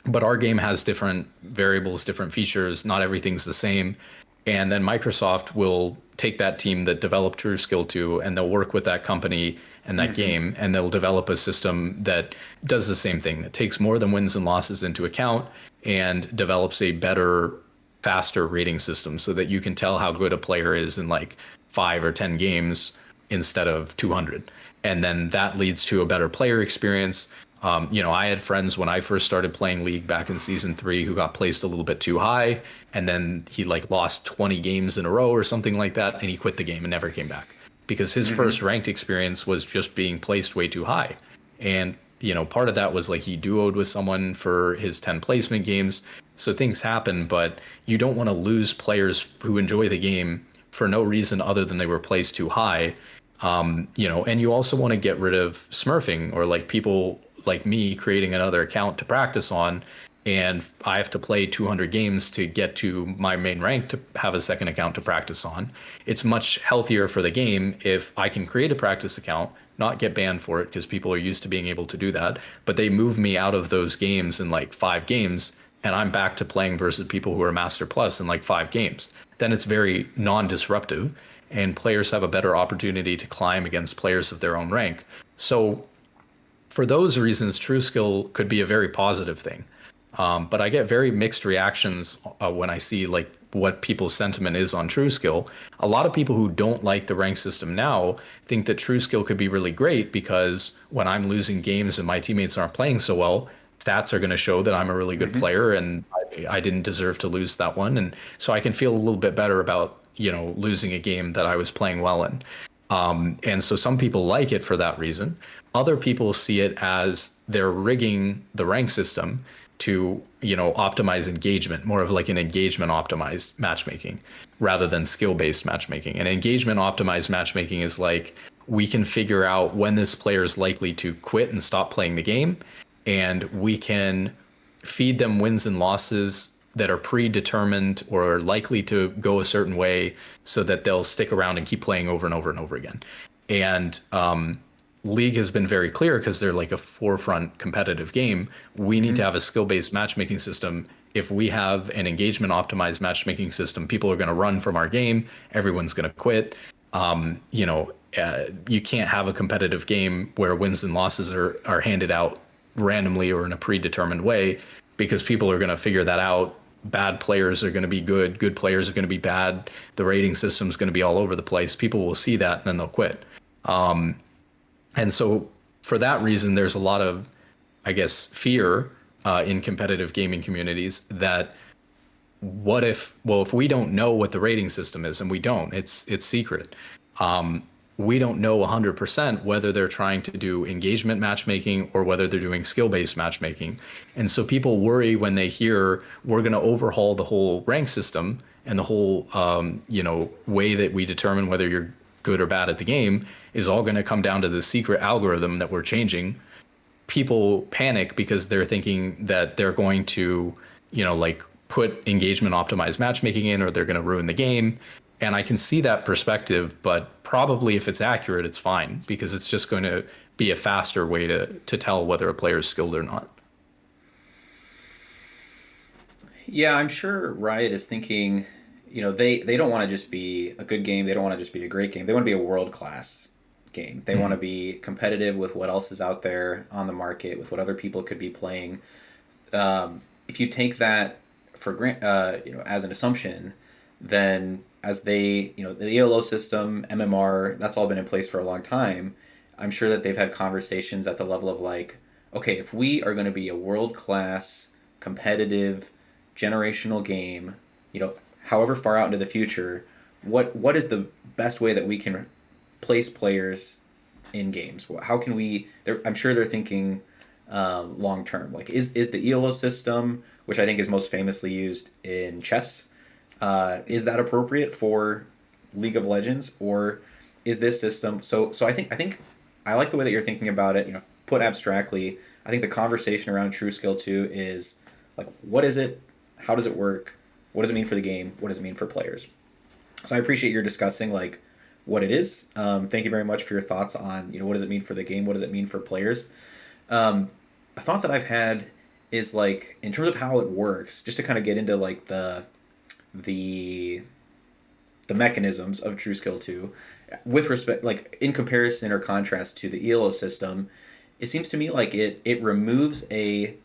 But our game has different variables, different features. Not everything's the same. And then Microsoft will take that team that developed True Skill 2 and they'll work with that company and that game, and they'll develop a system that does the same thing, that takes more than wins and losses into account and develops a better, faster rating system so that you can tell how good a player is in like 5 or 10 games instead of 200. And then that leads to a better player experience. I had friends when I first started playing League back in season 3 who got placed a little bit too high, and then he like lost 20 games in a row or something like that, and he quit the game and never came back because his first ranked experience was just being placed way too high. And part of that was like he duoed with someone for his 10 placement games. So things happen, but you don't want to lose players who enjoy the game for no reason other than they were placed too high. And you also want to get rid of smurfing, or like people like me creating another account to practice on, and I have to play 200 games to get to my main rank to have a second account to practice on. It's much healthier for the game if I can create a practice account, not get banned for it because people are used to being able to do that, but they move me out of those games in like 5 games and I'm back to playing versus people who are Master Plus in like 5 games. Then it's very non-disruptive and players have a better opportunity to climb against players of their own rank. So for those reasons, True Skill could be a very positive thing. But I get very mixed reactions when I see like what people's sentiment is on True Skill. A lot of people who don't like the rank system now think that True Skill could be really great because when I'm losing games and my teammates aren't playing so well, stats are going to show that I'm a really good player and I didn't deserve to lose that one. And so I can feel a little bit better about, losing a game that I was playing well in. And so some people like it for that reason. Other people see it as they're rigging the rank system to, optimize engagement, more of like an engagement optimized matchmaking rather than skill based matchmaking. And engagement optimized matchmaking is like, we can figure out when this player is likely to quit and stop playing the game. And we can feed them wins and losses that are predetermined or likely to go a certain way so that they'll stick around and keep playing over and over and over again. And League has been very clear because they're like a forefront competitive game. We need to have a skill-based matchmaking system. If we have an engagement optimized matchmaking system, people are going to run from our game. Everyone's going to quit. You can't have a competitive game where wins and losses are handed out randomly or in a predetermined way because people are going to figure that out. Bad players are going to be good. Good players are going to be bad. The rating system is going to be all over the place. People will see that and then they'll quit. And so for that reason, there's a lot of, I guess, fear in competitive gaming communities that if we don't know what the rating system is, and we don't, it's secret. We don't know 100% whether they're trying to do engagement matchmaking or whether they're doing skill-based matchmaking. And so people worry when they hear we're going to overhaul the whole rank system and the whole, way that we determine whether you're good or bad at the game is all going to come down to the secret algorithm that we're changing. People panic because they're thinking that they're going to, put engagement optimized matchmaking in or they're going to ruin the game. And I can see that perspective, but probably if it's accurate, it's fine because it's just going to be a faster way to tell whether a player is skilled or not. Yeah, I'm sure Riot is thinking, they don't want to just be a good game. They don't want to just be a great game. They want to be a world class game. They want to be competitive with what else is out there on the market, with what other people could be playing. If you take that for as an assumption, then as the ELO system, MMR, that's all been in place for a long time. I'm sure that they've had conversations at the level of like, okay, if we are going to be a world class, competitive, generational game, however far out into the future, what is the best way that we can place players in games? How can we? I'm sure they're thinking long term. Like, is the ELO system, which I think is most famously used in chess, is that appropriate for League of Legends, or is this system? So I think I like the way that you're thinking about it. Put abstractly, I think the conversation around True Skill 2 is like, what is it? How does it work? What does it mean for the game? What does it mean for players? So I appreciate your discussing like what it is. Thank you very much for your thoughts on what does it mean for the game? What does it mean for players? A thought that I've had is like in terms of how it works, just to kind of get into like the mechanisms of True Skill 2 with respect, like in comparison or contrast to the ELO system. It seems to me like it removes a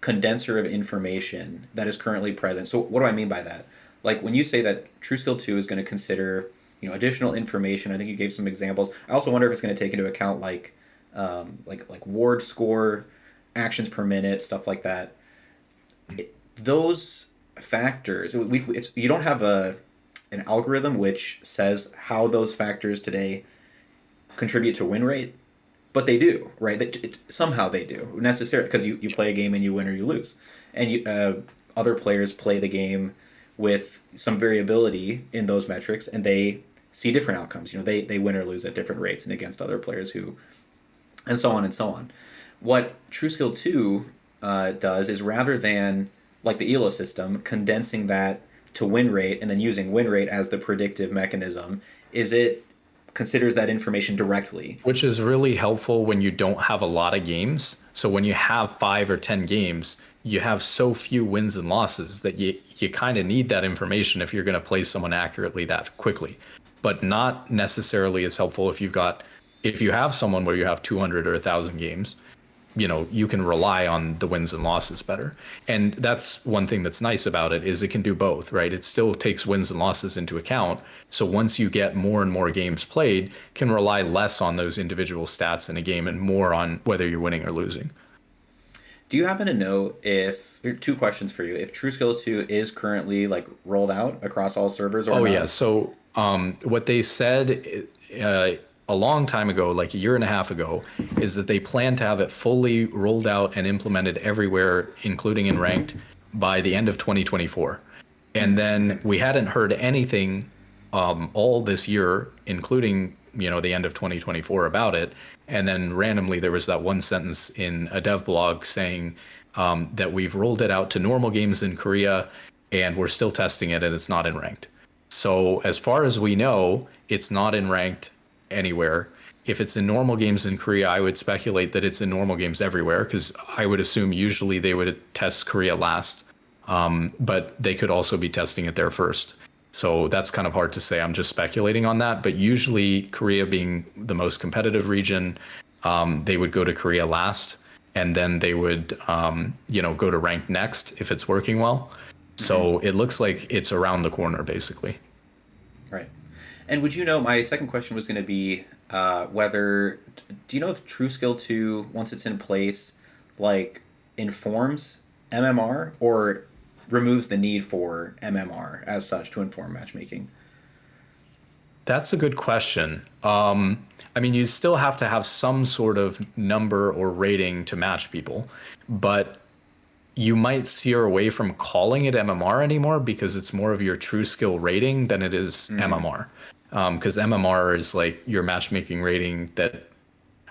condenser of information that is currently present. So what do I mean by that? Like when you say that True Skill 2 is going to consider additional information, I think you gave some examples. I also wonder if it's going to take into account like ward score, actions per minute, stuff like that. Those factors, you don't have an algorithm which says how those factors today contribute to win rate, but they do, right? Somehow they do, necessarily, because you play a game and you win or you lose, and other players play the game with some variability in those metrics, and they see different outcomes. They win or lose at different rates and against other players who, and so on and so on. What True Skill 2 does is, rather than like the ELO system, condensing that to win rate and then using win rate as the predictive mechanism, is it considers that information directly. Which is really helpful when you don't have a lot of games. So when you have 5 or 10 games, you have so few wins and losses that you kind of need that information if you're going to play someone accurately that quickly. But not necessarily as helpful if you have someone where you have 200 or 1,000 games. You can rely on the wins and losses better. And that's one thing that's nice about it, is it can do both, right? It still takes wins and losses into account. So once you get more and more games played, can rely less on those individual stats in a game and more on whether you're winning or losing. Do you happen to know if, here are two questions for you, if True Skill 2 is currently like rolled out across all servers or not? Yeah. So what they said a long time ago, like a year and a half ago, is that they plan to have it fully rolled out and implemented everywhere, including in ranked, by the end of 2024. And then we hadn't heard anything all this year, including the end of 2024 about it. And then randomly there was that one sentence in a dev blog saying that we've rolled it out to normal games in Korea and we're still testing it and it's not in ranked. So as far as we know, it's not in ranked anywhere. If it's in normal games in Korea, I would speculate that it's in normal games everywhere, because I would assume usually they would test Korea last, but they could also be testing it there first. So that's kind of hard to say. I'm just speculating on that. But usually Korea being the most competitive region, they would go to Korea last, and then they would go to ranked next if it's working well. So it looks like it's around the corner, basically. Right. And would you know, my second question was going to be do you know if True Skill 2, once it's in place, like informs MMR or removes the need for MMR as such to inform matchmaking? That's a good question. You still have to have some sort of number or rating to match people, but you might steer away from calling it MMR anymore because it's more of your true skill rating than it is MMR. Because MMR is like your matchmaking rating that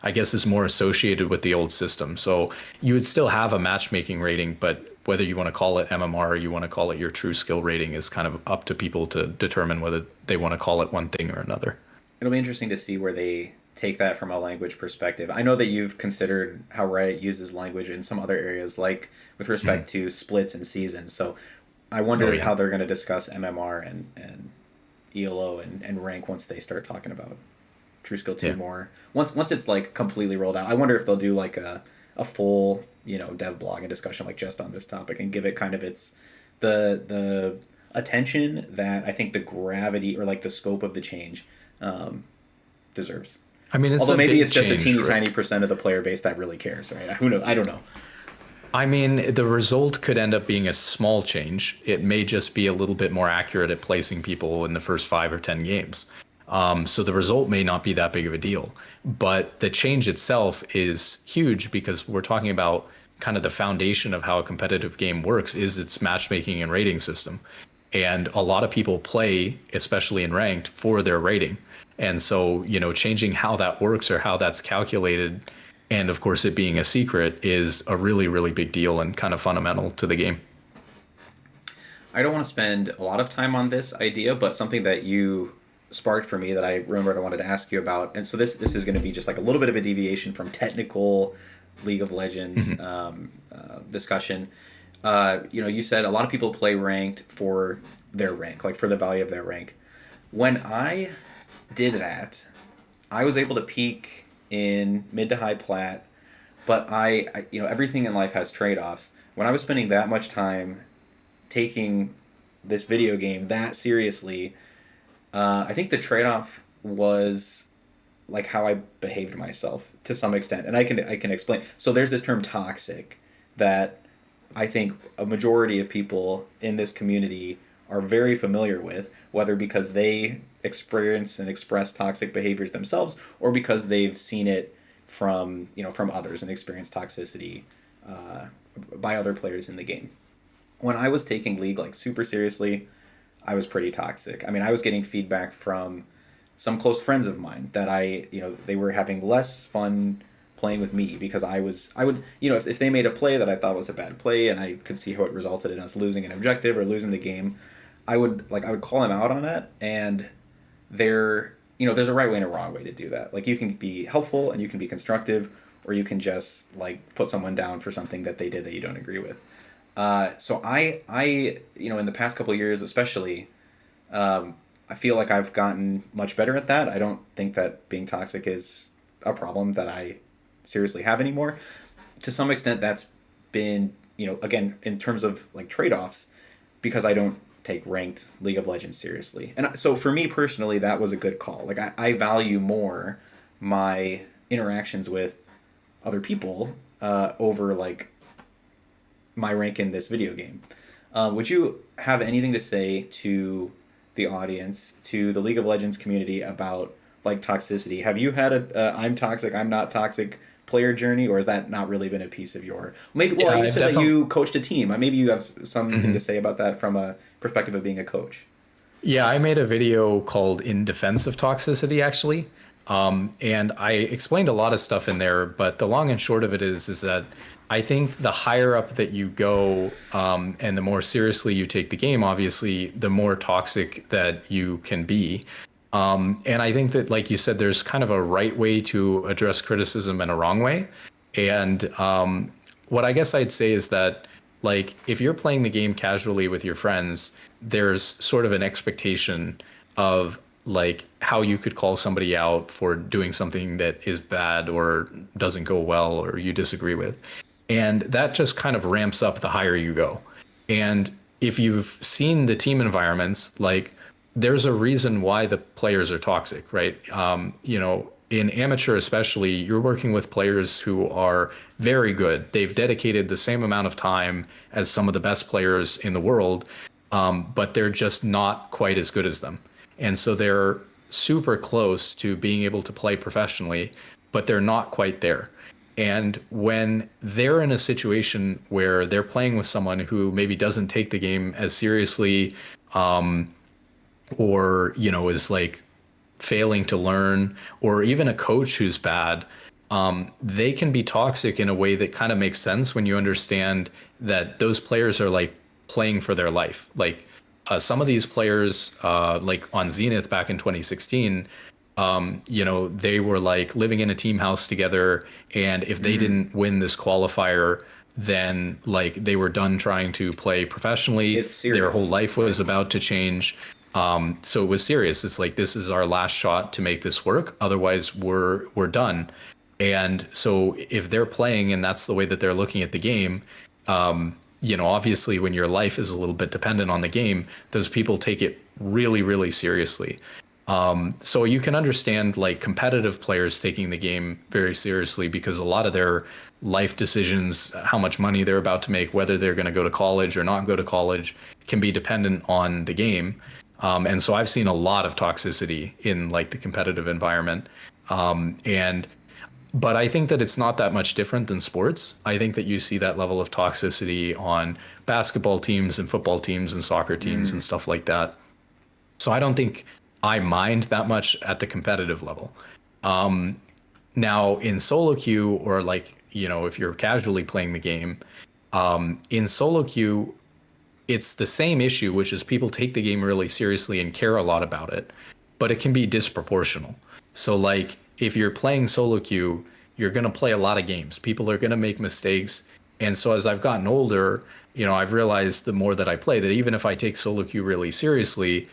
I guess is more associated with the old system. So you would still have a matchmaking rating, but whether you want to call it MMR or you want to call it your true skill rating is kind of up to people to determine whether they want to call it one thing or another. It'll be interesting to see where they take that from a language perspective. I know that you've considered how Riot uses language in some other areas, like with respect to splits and seasons. So I Oh wonder yeah. how they're going to discuss MMR and ELO and rank once they start talking about True Skill 2 Yeah. more. Once it's like completely rolled out, I wonder if they'll do like a full, dev blog and discussion like just on this topic and give it kind of its the attention that I think the gravity or like the scope of the change deserves. I mean, it's Although a maybe big it's just a change, teeny right? tiny percent of the player base that really cares, right? Who knows? I don't know. I mean, the result could end up being a small change. It may just be a little bit more accurate at placing people in the first 5 or 10 games. So the result may not be that big of a deal, but the change itself is huge because we're talking about kind of the foundation of how a competitive game works is its matchmaking and rating system. And a lot of people play, especially in ranked, for their rating. And so, changing how that works or how that's calculated, and of course, it being a secret, is a really, really big deal and kind of fundamental to the game. I don't want to spend a lot of time on this idea, but something that you sparked for me that I remembered I wanted to ask you about. And so this is going to be just like a little bit of a deviation from technical League of Legends discussion. You said a lot of people play ranked for their rank, like for the value of their rank. When I did that, I was able to peak in mid to high plat, but everything in life has trade-offs. When I was spending that much time taking this video game that seriously, I think the trade-off was like how I behaved myself to some extent, and I can explain. So there's this term toxic that I think a majority of people in this community are very familiar with, whether because they experience and express toxic behaviors themselves or because they've seen it from others and experienced toxicity by other players in the game. When I was taking League like super seriously, I was pretty toxic. I mean, I was getting feedback from some close friends of mine that they were having less fun playing with me because I would, if they made a play that I thought was a bad play and I could see how it resulted in us losing an objective or losing the game, I would call them out on it. And there's a right way and a wrong way to do that. Like, you can be helpful and you can be constructive, or you can just like put someone down for something that they did that you don't agree with. So I in the past couple of years especially, I feel like I've gotten much better at that. I don't think that being toxic is a problem that I seriously have anymore. To some extent, that's been, again, in terms of like trade-offs, because I don't take ranked League of Legends seriously. And so for me personally, that was a good call. Like, I value more my interactions with other people over like my rank in this video game. Would you have anything to say to the audience, to the League of Legends community about like toxicity? Have you had a I'm toxic, I'm not toxic player journey, or has that not really been a piece of your maybe? Well, Yeah, you I've said that definitely. you coached a team. Maybe you have something to say about that from a perspective of being a coach. Yeah, I made a video called "In Defense of Toxicity," actually, and I explained a lot of stuff in there. But the long and short of it is that I think the higher up that you go, and the more seriously you take the game, obviously, the more toxic that you can be. And I think that, like you said, there's kind of a right way to address criticism and a wrong way. And what I guess I'd say is that, like, if you're playing the game casually with your friends, there's sort of an expectation of like how you could call somebody out for doing something that is bad or doesn't go well or you disagree with. And that just kind of ramps up the higher you go. And if you've seen the team environments, like, there's a reason why the players are toxic, right? In amateur especially, you're working with players who are very good. They've dedicated the same amount of time as some of the best players in the world, but they're just not quite as good as them. And so they're super close to being able to play professionally, but they're not quite there. And when they're in a situation where they're playing with someone who maybe doesn't take the game as seriously, or is like failing to learn, or even a coach who's bad, they can be toxic in a way that kind of makes sense when you understand that those players are like playing for their life. Like some of these players, like on Zenith back in 2016, they were like living in a team house together, and if they Mm. didn't win this qualifier, then like they were done trying to play professionally. It's Their whole serious. life was about to change. So it was serious. It's like this is our last shot to make this work. Otherwise, we're done. And so if they're playing and that's the way that they're looking at the game, obviously when your life is a little bit dependent on the game, those people take it really, really seriously. So you can understand like competitive players taking the game very seriously because a lot of their life decisions, how much money they're about to make, whether they're going to go to college or not go to college, can be dependent on the game. And so I've seen a lot of toxicity in like the competitive environment. And but I think that it's not that much different than sports. I think that you see that level of toxicity on basketball teams and football teams and soccer teams and Mm. stuff like that. So I don't think I mind that much at the competitive level. Now in solo queue or like, if you're casually playing the game, in solo queue, it's the same issue, which is people take the game really seriously and care a lot about it, but it can be disproportional. So, like, if you're playing solo queue, you're going to play a lot of games. People are going to make mistakes. And so, as I've gotten older, I've realized the more that I play that even if I take solo queue really seriously,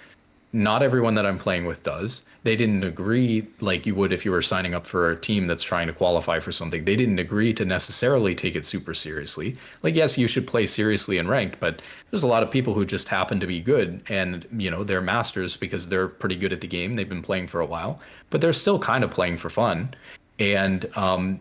not everyone that I'm playing with does. They didn't agree like you would if you were signing up for a team that's trying to qualify for something. They didn't agree to necessarily take it super seriously. Like, yes, you should play seriously in ranked, but there's a lot of people who just happen to be good and, they're masters because they're pretty good at the game. They've been playing for a while, but they're still kind of playing for fun. And,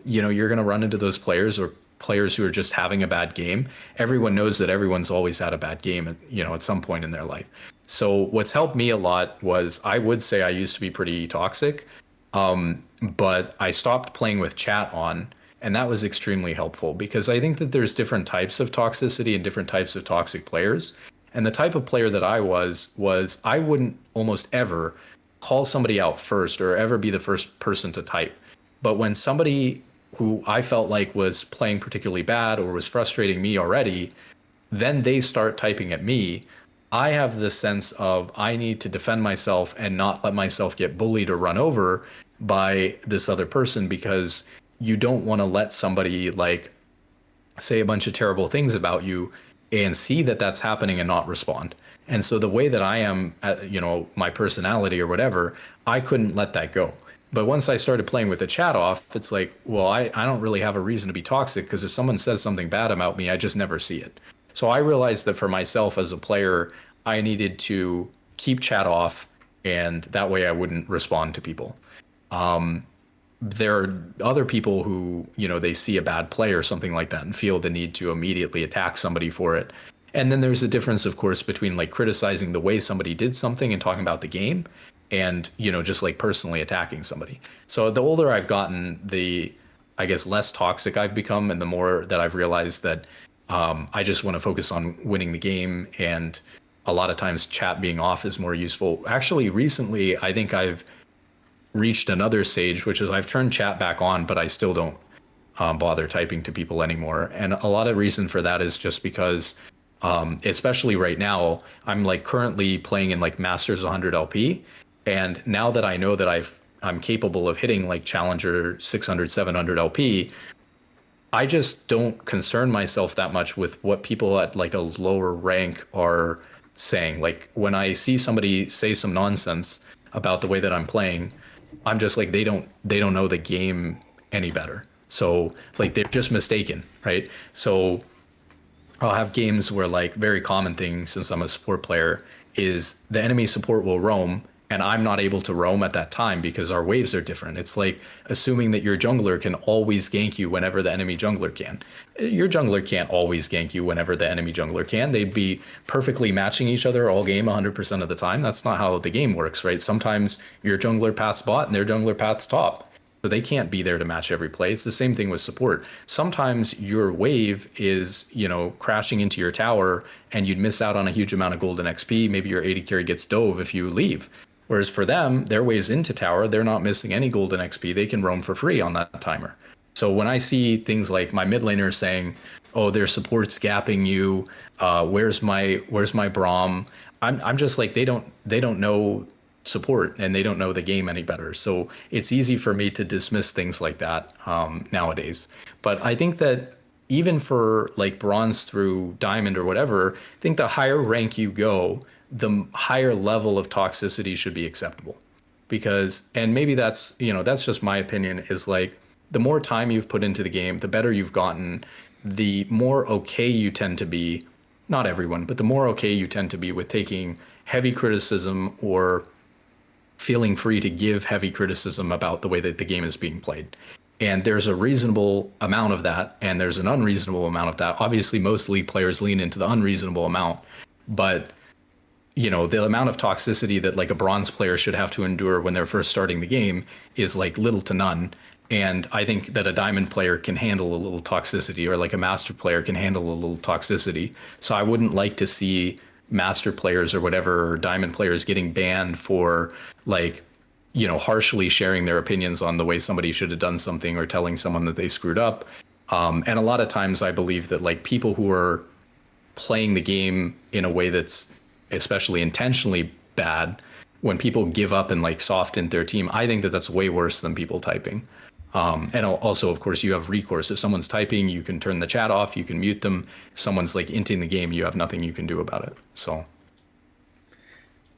you're going to run into those players or players who are just having a bad game. Everyone knows that everyone's always had a bad game at, at some point in their life. So what's helped me a lot was I would say I used to be pretty toxic, but I stopped playing with chat on, and that was extremely helpful because I think that there's different types of toxicity and different types of toxic players. And the type of player that I was I wouldn't almost ever call somebody out first or ever be the first person to type. But when somebody who I felt like was playing particularly bad or was frustrating me already, then they start typing at me. I have this sense of I need to defend myself and not let myself get bullied or run over by this other person because you don't want to let somebody like say a bunch of terrible things about you and see that that's happening and not respond. And so the way that I am, my personality or whatever, I couldn't let that go. But once I started playing with the chat off, it's like, well, I don't really have a reason to be toxic because if someone says something bad about me, I just never see it. So I realized that for myself as a player, I needed to keep chat off and that way I wouldn't respond to people. There are other people who, they see a bad play or something like that and feel the need to immediately attack somebody for it. And then there's a difference, of course, between like criticizing the way somebody did something and talking about the game and, just like personally attacking somebody. So the older I've gotten, I guess, less toxic I've become and the more that I've realized that I just want to focus on winning the game. And a lot of times chat being off is more useful. Actually, recently, I think I've reached another stage, which is I've turned chat back on, but I still don't bother typing to people anymore. And a lot of reason for that is just because, especially right now, I'm like currently playing in like Masters 100 LP. And now that I know that I'm capable of hitting like Challenger 600, 700 LP, I just don't concern myself that much with what people at like a lower rank are saying. Like when I see somebody say some nonsense about the way that I'm playing, I'm just like they don't know the game any better. So like they're just mistaken, right? So I'll have games where like very common thing since I'm a support player is the enemy support will roam and I'm not able to roam at that time because our waves are different. It's like assuming that your jungler can always gank you whenever the enemy jungler can. Your jungler can't always gank you whenever the enemy jungler can. They'd be perfectly matching each other all game 100% of the time. That's not how the game works, right? Sometimes your jungler paths bot and their jungler paths top. So they can't be there to match every play. It's the same thing with support. Sometimes your wave is, crashing into your tower and you'd miss out on a huge amount of golden XP. Maybe your AD carry gets dove if you leave. Whereas for them, their waves into tower, they're not missing any golden XP. They can roam for free on that timer. So when I see things like my mid laner saying, "Oh, their support's gapping you. Where's my Braum?" I'm just like they don't know support and they don't know the game any better. So it's easy for me to dismiss things like that nowadays. But I think that even for like bronze through diamond or whatever, I think the higher rank you go, the higher level of toxicity should be acceptable. Because, and maybe that's, that's just my opinion, is like the more time you've put into the game, the better you've gotten, the more okay you tend to be, not everyone, but the more okay you tend to be with taking heavy criticism or feeling free to give heavy criticism about the way that the game is being played. And there's a reasonable amount of that, and there's an unreasonable amount of that. Obviously, most league players lean into the unreasonable amount, but the amount of toxicity that like a bronze player should have to endure when they're first starting the game is like little to none. And I think that a diamond player can handle a little toxicity, or like a master player can handle a little toxicity. So I wouldn't like to see master players or whatever, or diamond players getting banned for like, harshly sharing their opinions on the way somebody should have done something, or telling someone that they screwed up. And a lot of times I believe that like people who are playing the game in a way that's especially intentionally bad, when people give up and like soften their team, I think that that's way worse than people typing. And also, of course, you have recourse. If someone's typing, you can turn the chat off, you can mute them. If someone's like inting the game, you have nothing you can do about it. So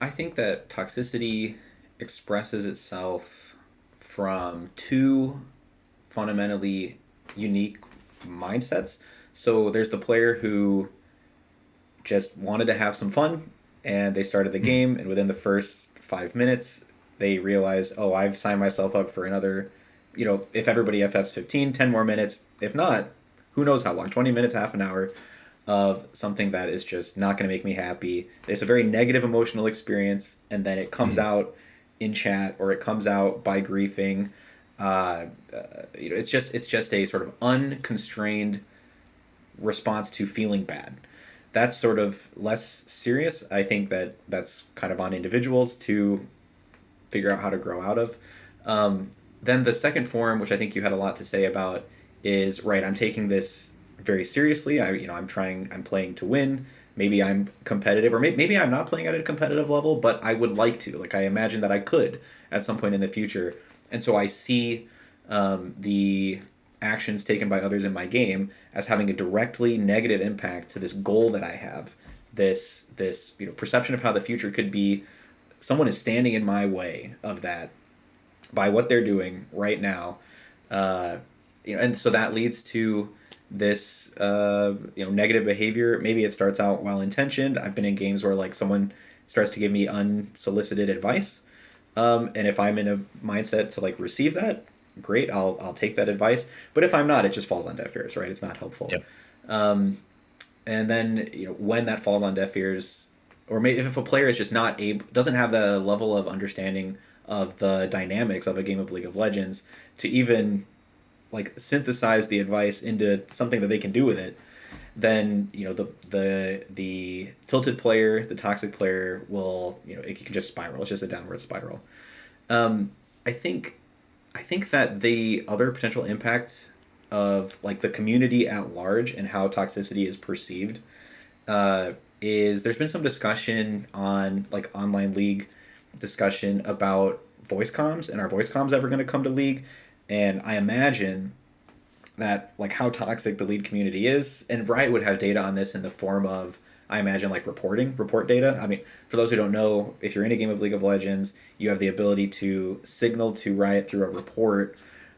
I think that toxicity expresses itself from two fundamentally unique mindsets. So there's the player who just wanted to have some fun and they started the game, and within the first 5 minutes, they realized, oh, I've signed myself up for another, if everybody FFs 15, 10 more minutes. If not, who knows how long, 20 minutes, half an hour of something that is just not going to make me happy. It's a very negative emotional experience, and then it comes out in chat, or it comes out by griefing. It's just a sort of unconstrained response to feeling bad. That's sort of less serious. I think that that's kind of on individuals to figure out how to grow out of. Then the second form, which I think you had a lot to say about, is right. I'm taking this very seriously. I'm playing to win. Maybe I'm competitive, or maybe I'm not playing at a competitive level, but I would like to. Like, I imagine that I could at some point in the future, and so I see the actions taken by others in my game as having a directly negative impact to this goal that I have. This perception of how the future could be. Someone is standing in my way of that by what they're doing right now, and so that leads to this negative behavior. Maybe it starts out well intentioned. I've been in games where like someone starts to give me unsolicited advice, and if I'm in a mindset to like receive that, great, I'll take that advice. But if I'm not, it just falls on deaf ears, right? It's not helpful. Yep. And then when that falls on deaf ears, or maybe if a player is just doesn't have the level of understanding of the dynamics of a game of League of Legends to even like synthesize the advice into something that they can do with it, then the tilted player, the toxic player will it can just spiral. It's just a downward spiral. I think that the other potential impact of like the community at large and how toxicity is perceived is there's been some discussion on like online League discussion about voice comms, and are voice comms ever going to come to League? And I imagine that like how toxic the lead community is, and Riot would have data on this in the form of, I imagine, like report data. I mean, for those who don't know, if you're in a game of League of Legends, you have the ability to signal to Riot through a report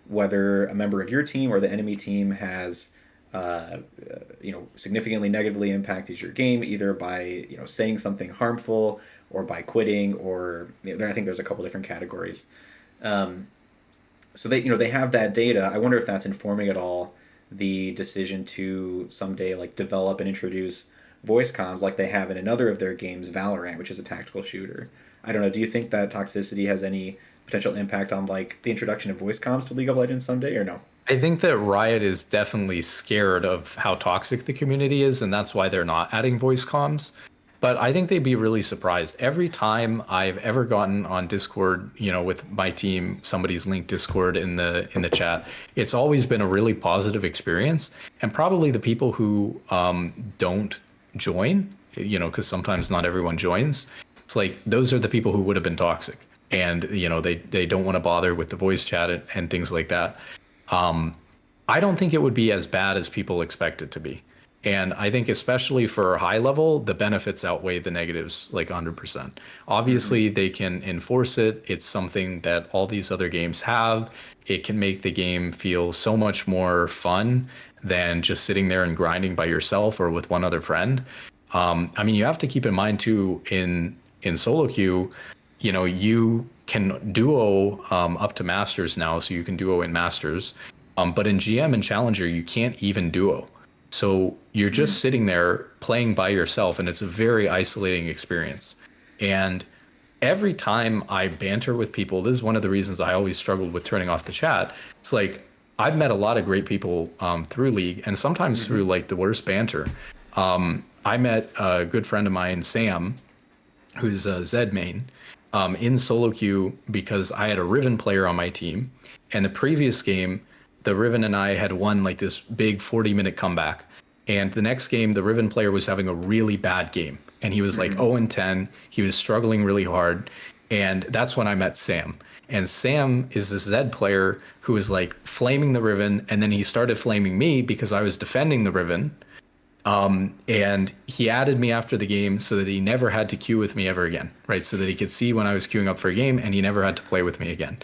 whether a member of your team or the enemy team has significantly negatively impacted your game, either by saying something harmful, or by quitting, or I think there's a couple different categories. So they have that data. I wonder if that's informing at all the decision to someday like develop and introduce voice comms like they have in another of their games, Valorant, which is a tactical shooter. I don't know. Do you think that toxicity has any potential impact on like the introduction of voice comms to League of Legends someday, or no? I think that Riot is definitely scared of how toxic the community is, and that's why they're not adding voice comms. but I think they'd be really surprised. Every time I've ever gotten on Discord, with my team, somebody's linked Discord in the chat. It's always been a really positive experience, and probably the people who don't join, because sometimes not everyone joins. It's like those are the people who would have been toxic, and they don't want to bother with the voice chat and things like that. I don't think it would be as bad as people expect it to be. And I think especially for high level, the benefits outweigh the negatives like 100%. Obviously, they can enforce it. It's something that all these other games have. It can make the game feel so much more fun than just sitting there and grinding by yourself or with one other friend. I mean, you have to keep in mind too, in solo queue, you can duo up to masters now, so you can duo in masters. But in GM and Challenger, you can't even duo. So you're just sitting there playing by yourself, and it's a very isolating experience. And every time I banter with people, this is one of the reasons I always struggled with turning off the chat. It's like I've met a lot of great people through League, and sometimes through like the worst banter. I met a good friend of mine, Sam, who's a Zed main, in solo queue because I had a Riven player on my team, and the previous game, the Riven and I had won like this big 40-minute comeback. And the next game, the Riven player was having a really bad game, and he was like 0-10. He was struggling really hard, and that's when I met Sam. And Sam is this Zed player who was like flaming the Riven, and then he started flaming me because I was defending the Riven. And he added me after the game so that he never had to queue with me ever again, right? So that he could see when I was queuing up for a game, and he never had to play with me again.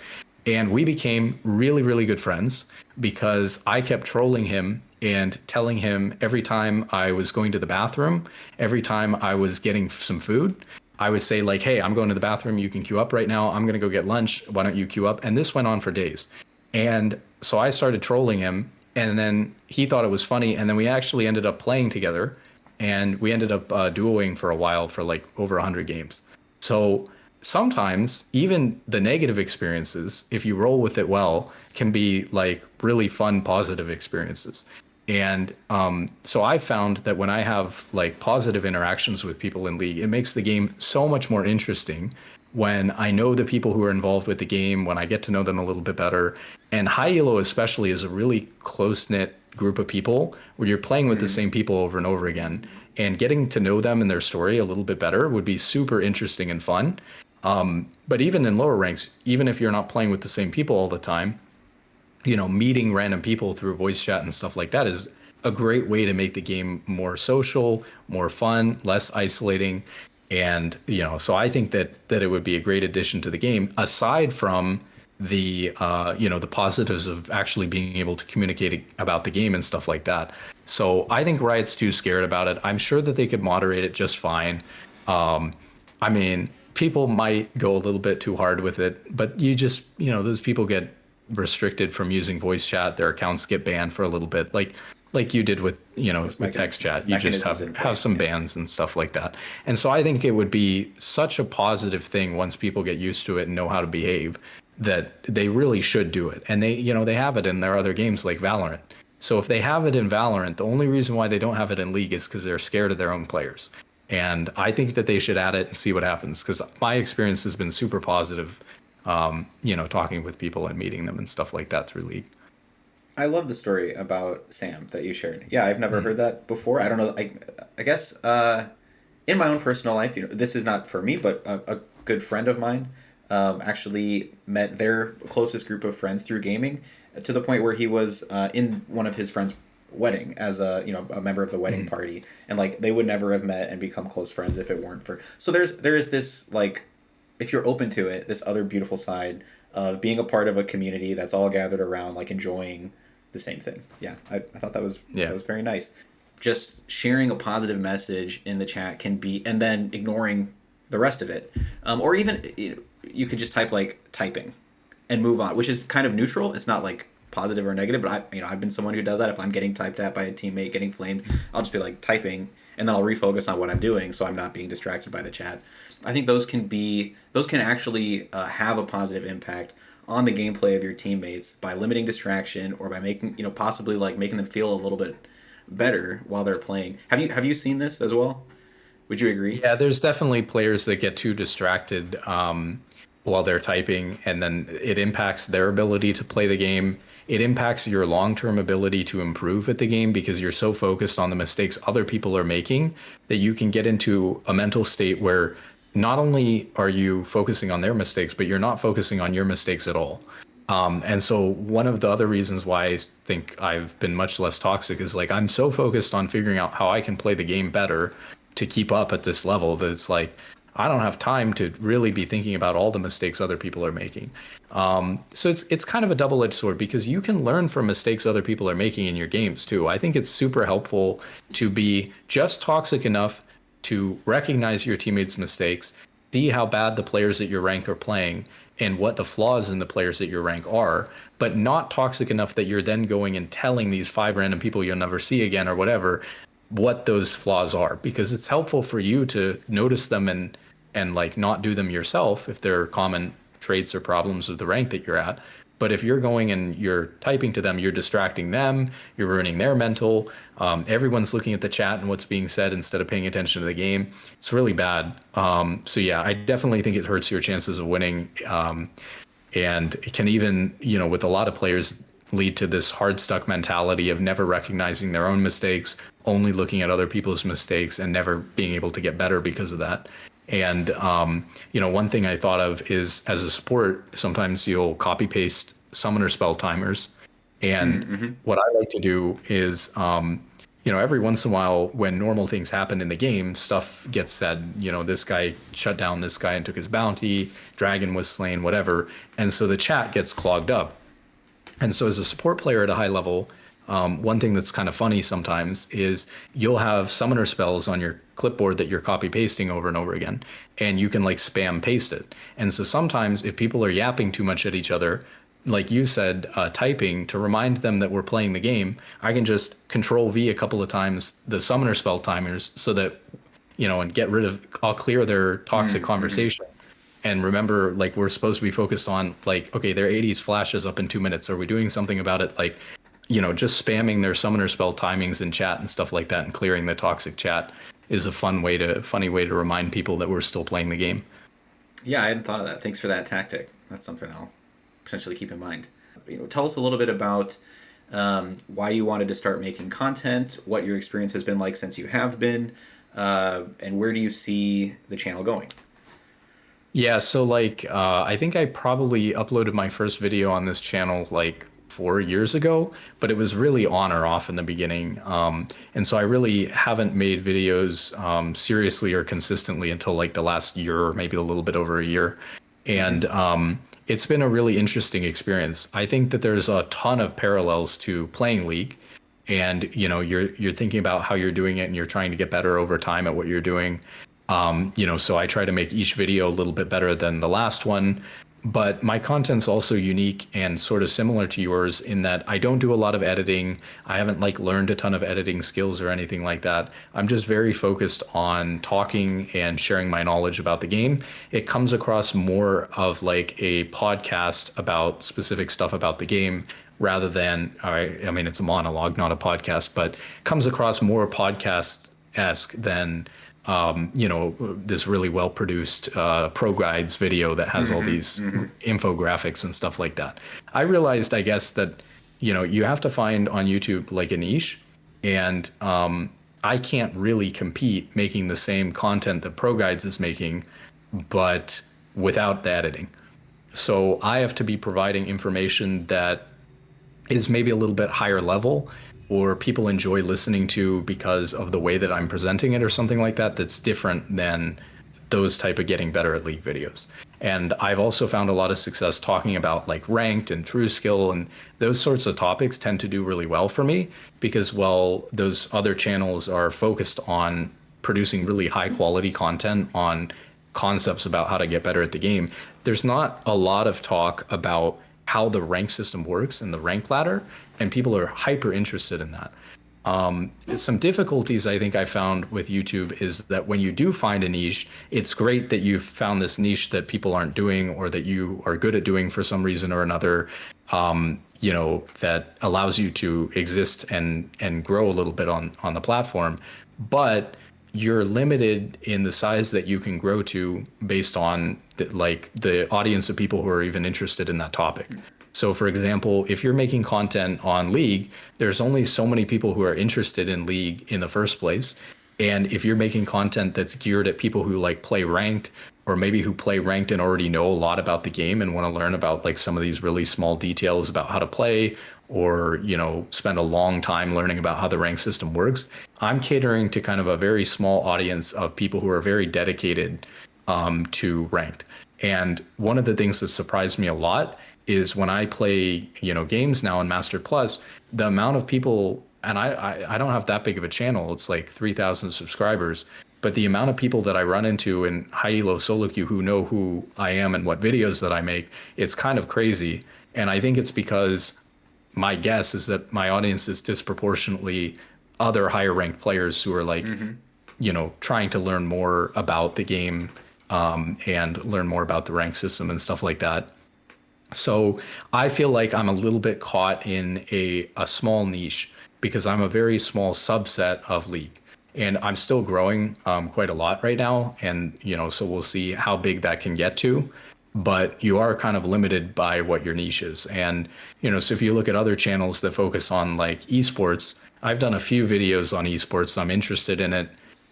And we became really, really good friends because I kept trolling him and telling him every time I was going to the bathroom, every time I was getting some food, I would say like, hey, I'm going to the bathroom. You can queue up right now. I'm going to go get lunch. Why don't you queue up? And this went on for days. And so I started trolling him, and then he thought it was funny. And then we actually ended up playing together, and we ended up duoing for a while for like over 100 games. So sometimes even the negative experiences, if you roll with it well, can be like really fun, positive experiences. And so I found that when I have like positive interactions with people in League, it makes the game so much more interesting when I know the people who are involved with the game, when I get to know them a little bit better. And High Elo especially is a really close-knit group of people where you're playing with the same people over and over again. And getting to know them and their story a little bit better would be super interesting and fun. But even in lower ranks, even if you're not playing with the same people all the time, meeting random people through voice chat and stuff like that is a great way to make the game more social, more fun, less isolating. And, so I think that it would be a great addition to the game, aside from the, the positives of actually being able to communicate about the game and stuff like that. So I think Riot's too scared about it. I'm sure that they could moderate it just fine. I mean, people might go a little bit too hard with it, but you just, those people get restricted from using voice chat. Their accounts get banned for a little bit, like you did with, with text chat. You just have some bans and stuff like that. And so I think it would be such a positive thing once people get used to it and know how to behave, that they really should do it. And they have it in their other games like Valorant. So if they have it in Valorant, the only reason why they don't have it in League is because they're scared of their own players. And I think that they should add it and see what happens, because my experience has been super positive, talking with people and meeting them and stuff like that through League. I love the story about Sam that you shared. Yeah, I've never heard that before. I don't know. I guess in my own personal life, this is not for me, but a good friend of mine actually met their closest group of friends through gaming, to the point where he was in one of his friends' wedding as a member of the wedding party, and like they would never have met and become close friends if it weren't for. So there is this, like, if you're open to it, this other beautiful side of being a part of a community that's all gathered around, like, enjoying the same thing. Yeah, I thought that was very nice. Just sharing a positive message in the chat can be, and then ignoring the rest of it, or even you could just type like typing and move on, which is kind of neutral. It's not like positive or negative, but I've been someone who does that. If I'm getting typed at by a teammate, getting flamed, I'll just be like typing, and then I'll refocus on what I'm doing, so I'm not being distracted by the chat. I think those can actually have a positive impact on the gameplay of your teammates by limiting distraction, or by making possibly like making them feel a little bit better while they're playing. Have you seen this as well? Would you agree? Yeah, there's definitely players that get too distracted while they're typing, and then it impacts their ability to play the game. It impacts your long-term ability to improve at the game because you're so focused on the mistakes other people are making that you can get into a mental state where not only are you focusing on their mistakes, but you're not focusing on your mistakes at all. And so one of the other reasons why I think I've been much less toxic is like I'm so focused on figuring out how I can play the game better to keep up at this level that it's like I don't have time to really be thinking about all the mistakes other people are making. So it's kind of a double-edged sword because you can learn from mistakes other people are making in your games too. I think it's super helpful to be just toxic enough to recognize your teammates' mistakes, see how bad the players at your rank are playing, and what the flaws in the players at your rank are, but not toxic enough that you're then going and telling these five random people you'll never see again or whatever what those flaws are, because it's helpful for you to notice them and like not do them yourself if they're common traits or problems of the rank that you're at. But if you're going and you're typing to them, you're distracting them, you're ruining their mental. Everyone's looking at the chat and what's being said instead of paying attention to the game. It's really bad. So yeah, I definitely think it hurts your chances of winning. And it can even, with a lot of players, lead to this hard stuck mentality of never recognizing their own mistakes, only looking at other people's mistakes and never being able to get better because of that. And one thing I thought of is as a support, sometimes you'll copy paste summoner spell timers. And what I like to do is, every once in a while when normal things happen in the game, stuff gets said, this guy shut down this guy and took his bounty, dragon was slain, whatever. And so the chat gets clogged up. And so as a support player at a high level, one thing that's kind of funny sometimes is you'll have summoner spells on your clipboard that you're copy pasting over and over again, and you can like spam paste it. And so sometimes if people are yapping too much at each other, like you said, typing to remind them that we're playing the game, I can just control V a couple of times the summoner spell timers so that, and get rid of, I'll clear their toxic conversation. And remember, like, we're supposed to be focused on, like, okay, their 80s flashes up in 2 minutes. Are we doing something about it? Like, just spamming their summoner spell timings in chat and stuff like that and clearing the toxic chat is a funny way to remind people that we're still playing the game. Yeah, I hadn't thought of that. Thanks for that tactic. That's something I'll potentially keep in mind. Tell us a little bit about why you wanted to start making content, what your experience has been like since you have been, and where do you see the channel going? Yeah, so like I think I probably uploaded my first video on this channel like 4 years ago, but it was really on or off in the beginning. And so I really haven't made videos seriously or consistently until like the last year or maybe a little bit over a year. And it's been a really interesting experience. I think that there's a ton of parallels to playing League. And you're thinking about how you're doing it and you're trying to get better over time at what you're doing. So I try to make each video a little bit better than the last one, but my content's also unique and sort of similar to yours in that I don't do a lot of editing. I haven't like learned a ton of editing skills or anything like that. I'm just very focused on talking and sharing my knowledge about the game. It comes across more of like a podcast about specific stuff about the game rather than, I mean, it's a monologue, not a podcast, but comes across more podcast-esque than this really well produced pro guides video that has all these infographics and stuff like that. I realized, I guess, that you have to find on YouTube like a niche, and I can't really compete making the same content that pro guides is making, but without the editing. So I have to be providing information that is maybe a little bit higher level or people enjoy listening to because of the way that I'm presenting it or something like that, that's different than those type of getting better at League videos. And I've also found a lot of success talking about like ranked and true skill, and those sorts of topics tend to do really well for me because, well, those other channels are focused on producing really high quality content on concepts about how to get better at the game. There's not a lot of talk about how the rank system works and the rank ladder, and people are hyper interested in that. Some difficulties I think I found with YouTube is that when you do find a niche, it's great that you've found this niche that people aren't doing or that you are good at doing for some reason or another, that allows you to exist and grow a little bit on the platform. But you're limited in the size that you can grow to based on the audience of people who are even interested in that topic. So for example, if you're making content on League, there's only so many people who are interested in League in the first place. And if you're making content that's geared at people who like play ranked, or maybe who play ranked and already know a lot about the game and want to learn about like some of these really small details about how to play, or spend a long time learning about how the rank system works, I'm catering to kind of a very small audience of people who are very dedicated to ranked. And one of the things that surprised me a lot is when I play games now in Master Plus, the amount of people, and I don't have that big of a channel, it's like 3,000 subscribers, but the amount of people that I run into in high elo solo queue who know who I am and what videos that I make, it's kind of crazy. And I think it's because my guess is that my audience is disproportionately other higher ranked players who are like, trying to learn more about the game, and learn more about the rank system and stuff like that. So I feel like I'm a little bit caught in a small niche because I'm a very small subset of League. And I'm still growing quite a lot right now. And, so we'll see how big that can get to. But you are kind of limited by what your niche is. And, so if you look at other channels that focus on like esports, I've done a few videos on esports. I'm interested in it.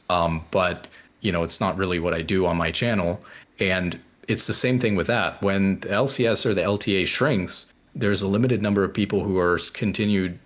But, it's not really what I do on my channel. And it's the same thing with that. When the LCS or the LTA shrinks, there's a limited number of people who are continued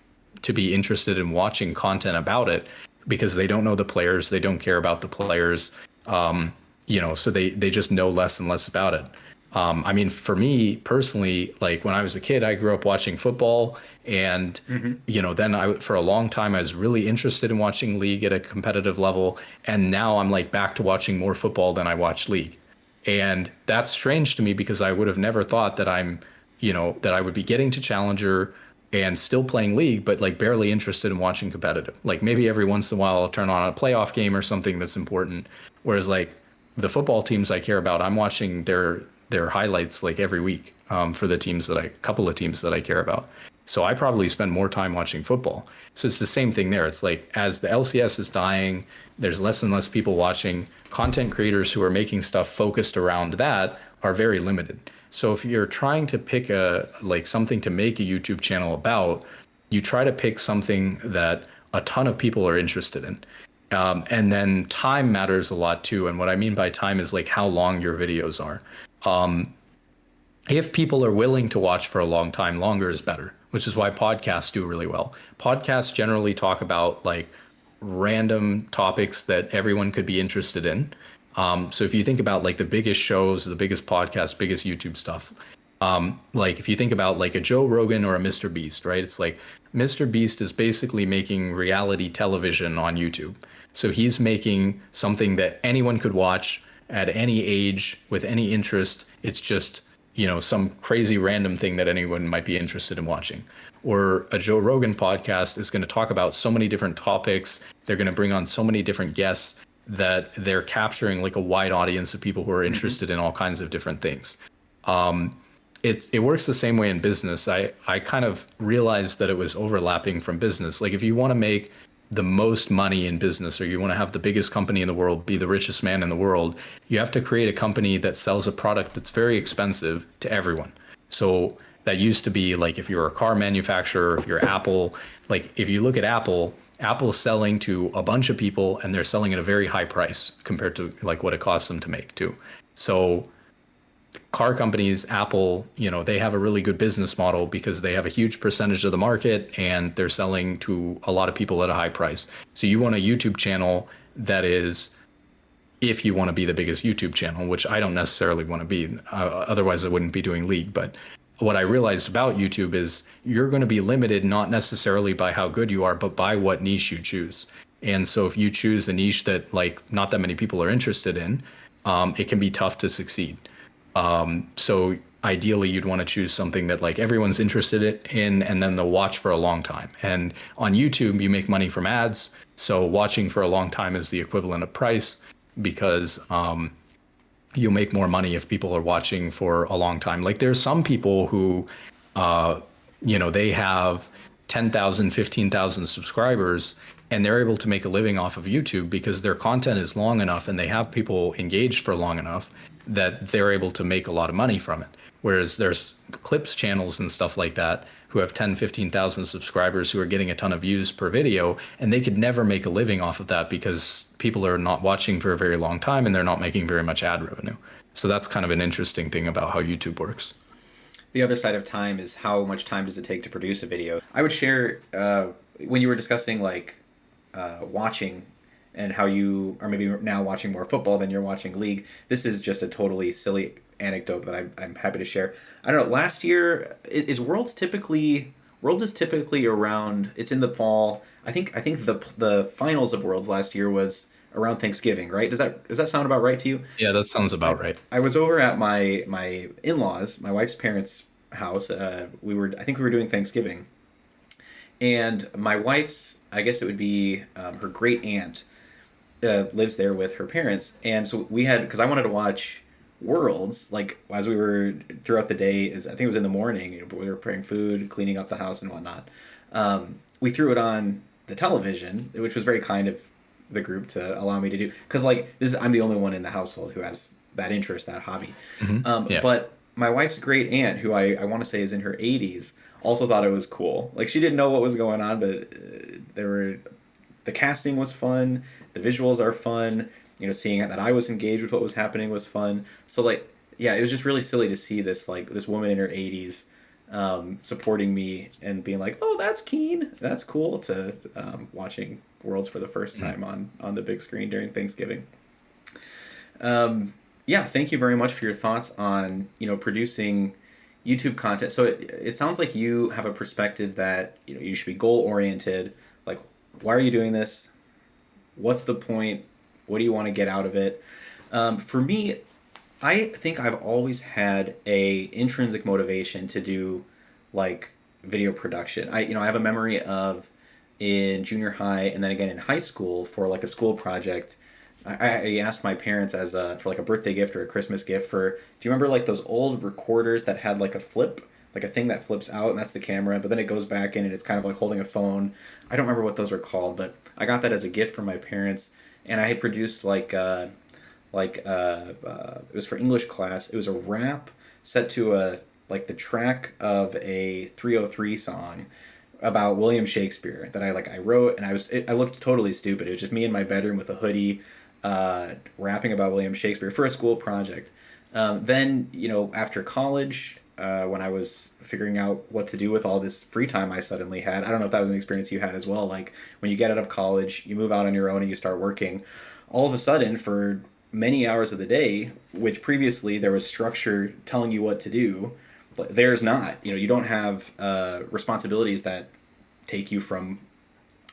to be interested in watching content about it because they don't know the players, they don't care about the players, so they just know less and less about it. I mean, for me personally, like when I was a kid, I grew up watching football, and then for a long time I was really interested in watching League at a competitive level, and now I'm like back to watching more football than I watch League. And that's strange to me because I would have never thought that that I would be getting to Challenger and still playing League, but like barely interested in watching competitive. Like maybe every once in a while I'll turn on a playoff game or something that's important. Whereas like the football teams I care about, I'm watching their highlights like every week for the couple of teams that I care about. So I probably spend more time watching football. So it's the same thing there. It's like as the LCS is dying, there's less and less people watching. Content creators who are making stuff focused around that are very limited. So if you're trying to pick something to make a YouTube channel about, you try to pick something that a ton of people are interested in. And then time matters a lot too. And what I mean by time is like how long your videos are. If people are willing to watch for a long time, longer is better, which is why podcasts do really well. Podcasts generally talk about like random topics that everyone could be interested in. So if you think about like the biggest shows, the biggest podcasts, biggest YouTube stuff, like if you think about like a Joe Rogan or a Mr. Beast, right? It's like Mr. Beast is basically making reality television on YouTube. So he's making something that anyone could watch at any age with any interest. It's just, some crazy random thing that anyone might be interested in watching. Or a Joe Rogan podcast is going to talk about so many different topics. They're going to bring on so many different guests that they're capturing like a wide audience of people who are interested in all kinds of different things. It works the same way in business. I kind of realized that it was overlapping from business. Like if you want to make the most money in business, or you want to have the biggest company in the world, be the richest man in the world, you have to create a company that sells a product that's very expensive to everyone. So that used to be like if you're a car manufacturer, if you're Apple, like if you look at Apple's selling to a bunch of people and they're selling at a very high price compared to like what it costs them to make too. So car companies, Apple, they have a really good business model because they have a huge percentage of the market and they're selling to a lot of people at a high price. So you want a YouTube channel that is, if you want to be the biggest YouTube channel, which I don't necessarily want to be, otherwise I wouldn't be doing League. But what I realized about YouTube is you're going to be limited not necessarily by how good you are, but by what niche you choose. And so if you choose a niche that like not that many people are interested in, it can be tough to succeed. So ideally you'd want to choose something that like everyone's interested in, and then they'll watch for a long time. And on YouTube, you make money from ads. So watching for a long time is the equivalent of price because, you'll make more money if people are watching for a long time. Like there's some people who, they have 10,000, 15,000 subscribers and they're able to make a living off of YouTube because their content is long enough and they have people engaged for long enough that they're able to make a lot of money from it. Whereas there's clips channels and stuff like that who have 10, 15,000 subscribers who are getting a ton of views per video, and they could never make a living off of that because people are not watching for a very long time and they're not making very much ad revenue. So that's kind of an interesting thing about how YouTube works. The other side of time is how much time does it take to produce a video. I would share when you were discussing like watching and how you are maybe now watching more football than you're watching league. This is just a totally silly anecdote that I'm happy to share. I don't know. Last year is Worlds is typically around. It's in the fall. I think the finals of Worlds last year was around Thanksgiving, right? Does that sound about right to you? Yeah, that sounds about right. I was over at my in-laws, my wife's parents' house. I think we were doing Thanksgiving, and my wife's, I guess it would be her great aunt, lives there with her parents, and so we had, because I wanted to watch Worlds like as we were throughout the day. Is I think it was in the morning. We were preparing food, cleaning up the house, and whatnot. We threw it on the television, which was very kind of the group to allow me to do, because like I'm the only one in the household who has that interest, that hobby. Yeah. But my wife's great aunt, who I want to say is in her 80s, also thought it was cool. Like she didn't know what was going on, but the casting was fun, the visuals are fun. Seeing that I was engaged with what was happening was fun. So like, yeah, it was just really silly to see this woman in her 80s supporting me and being like, oh, that's keen, that's cool, to watching Worlds for the first time on the big screen during Thanksgiving. Yeah, thank you very much for your thoughts on producing YouTube content. So it sounds like you have a perspective that you should be goal oriented. Like, why are you doing this? What's the point? What do you want to get out of it? For me, I think I've always had a intrinsic motivation to do like video production. I have a memory of in junior high and then again in high school for like a school project. I asked my parents for like a birthday gift or a Christmas gift for. Do you remember like those old recorders that had like a flip, like a thing that flips out and that's the camera, but then it goes back in and it's kind of like holding a phone. I don't remember what those were called, but I got that as a gift from my parents, and I had produced it was for English class. It was a rap set to the track of a 303 song about William Shakespeare that I wrote, and I looked totally stupid. It was just me in my bedroom with a hoodie, rapping about William Shakespeare for a school project. Then after college, when I was figuring out what to do with all this free time I suddenly had, I don't know if that was an experience you had as well. Like when you get out of college, you move out on your own and you start working. All of a sudden, for many hours of the day, which previously there was structure telling you what to do, but there's not. You don't have responsibilities that take you from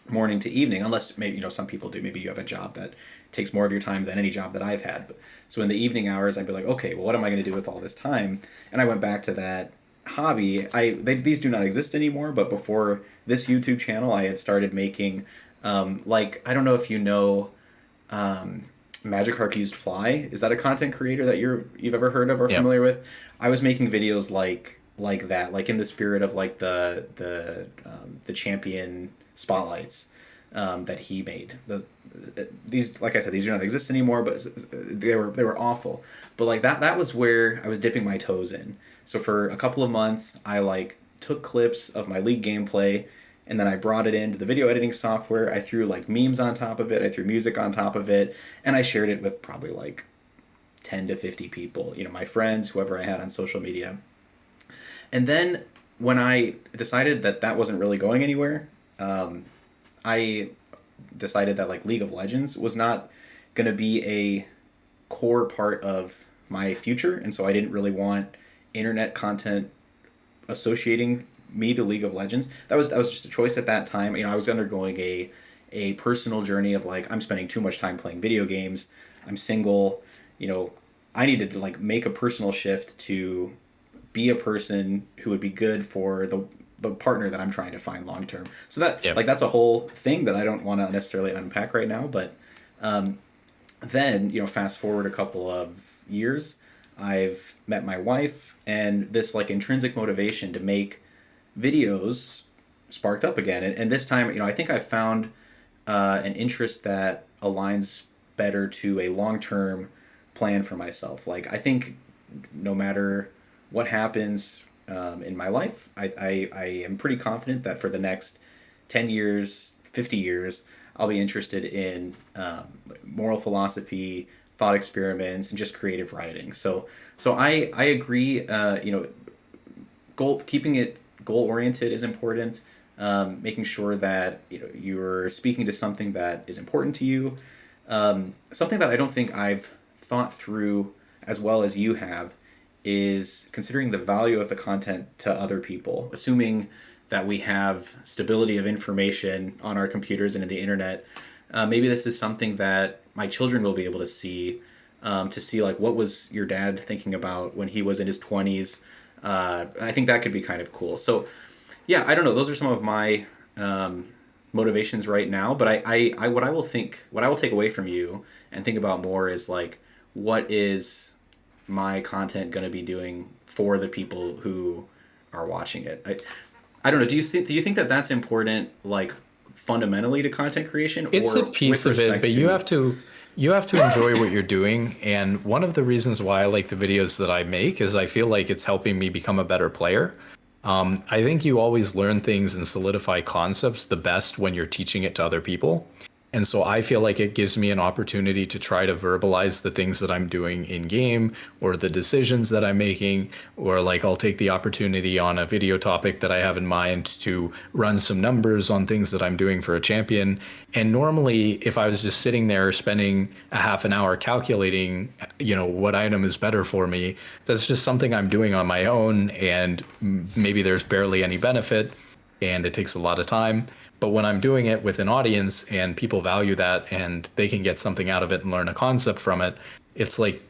morning to evening, unless maybe some people do. Maybe you have a job that takes more of your time than any job that I've had. But so in the evening hours, I'd be like, okay, well, what am I going to do with all this time? And I went back to that hobby. These do not exist anymore, but before this YouTube channel, I had started making I don't know if you know Magic Harpused Fly. Is that a content creator that you've ever heard of or familiar with? I was making videos like that, like in the spirit of like the champion spotlights that he made. These, like I said, these do not exist anymore, but they were awful. But like that was where I was dipping my toes in. So for a couple of months, I took clips of my League gameplay, and then I brought it into the video editing software. I threw like memes on top of it. I threw music on top of it, and I shared it with probably like 10 to 50 people, my friends, whoever I had on social media. And then when I decided that wasn't really going anywhere, I decided that like League of Legends was not going to be a core part of my future, and so I didn't really want internet content associating me to League of Legends. That was just a choice at that time. I was undergoing a personal journey of like, I'm spending too much time playing video games. I'm single. I needed to like make a personal shift to be a person who would be good for the partner that I'm trying to find long term. So that that's a whole thing that I don't want to necessarily unpack right now. But then fast forward a couple of years, I've met my wife, and this like intrinsic motivation to make videos sparked up again. And this time, I think I found an interest that aligns better to a long term plan for myself. Like I think no matter what happens in my life, I am pretty confident that for the next 10 years, 50 years, I'll be interested in moral philosophy, thought experiments, and just creative writing. So I agree. Keeping it goal oriented is important. Making sure that you're speaking to something that is important to you. Something that I don't think I've thought through as well as you have is considering the value of the content to other people, assuming that we have stability of information on our computers and in the internet. Maybe this is something that my children will be able to see like what was your dad thinking about when he was in his 20s. I think that could be kind of cool. So yeah, I don't know. Those are some of my motivations right now. But what I will take away from you and think about more is like, what is my content going to be doing for the people who are watching it? I don't know. Do you think that that's important, like fundamentally to content creation? It's or a piece of it, but you have to enjoy what you're doing. And one of the reasons why I like the videos that I make is I feel like it's helping me become a better player. I think you always learn things and solidify concepts the best when you're teaching it to other people. And so I feel like it gives me an opportunity to try to verbalize the things that I'm doing in game or the decisions that I'm making, or like I'll take the opportunity on a video topic that I have in mind to run some numbers on things that I'm doing for a champion. And normally, if I was just sitting there spending a half an hour calculating, what item is better for me, that's just something I'm doing on my own. And maybe there's barely any benefit and it takes a lot of time. But when I'm doing it with an audience and people value that and they can get something out of it and learn a concept from it, it's like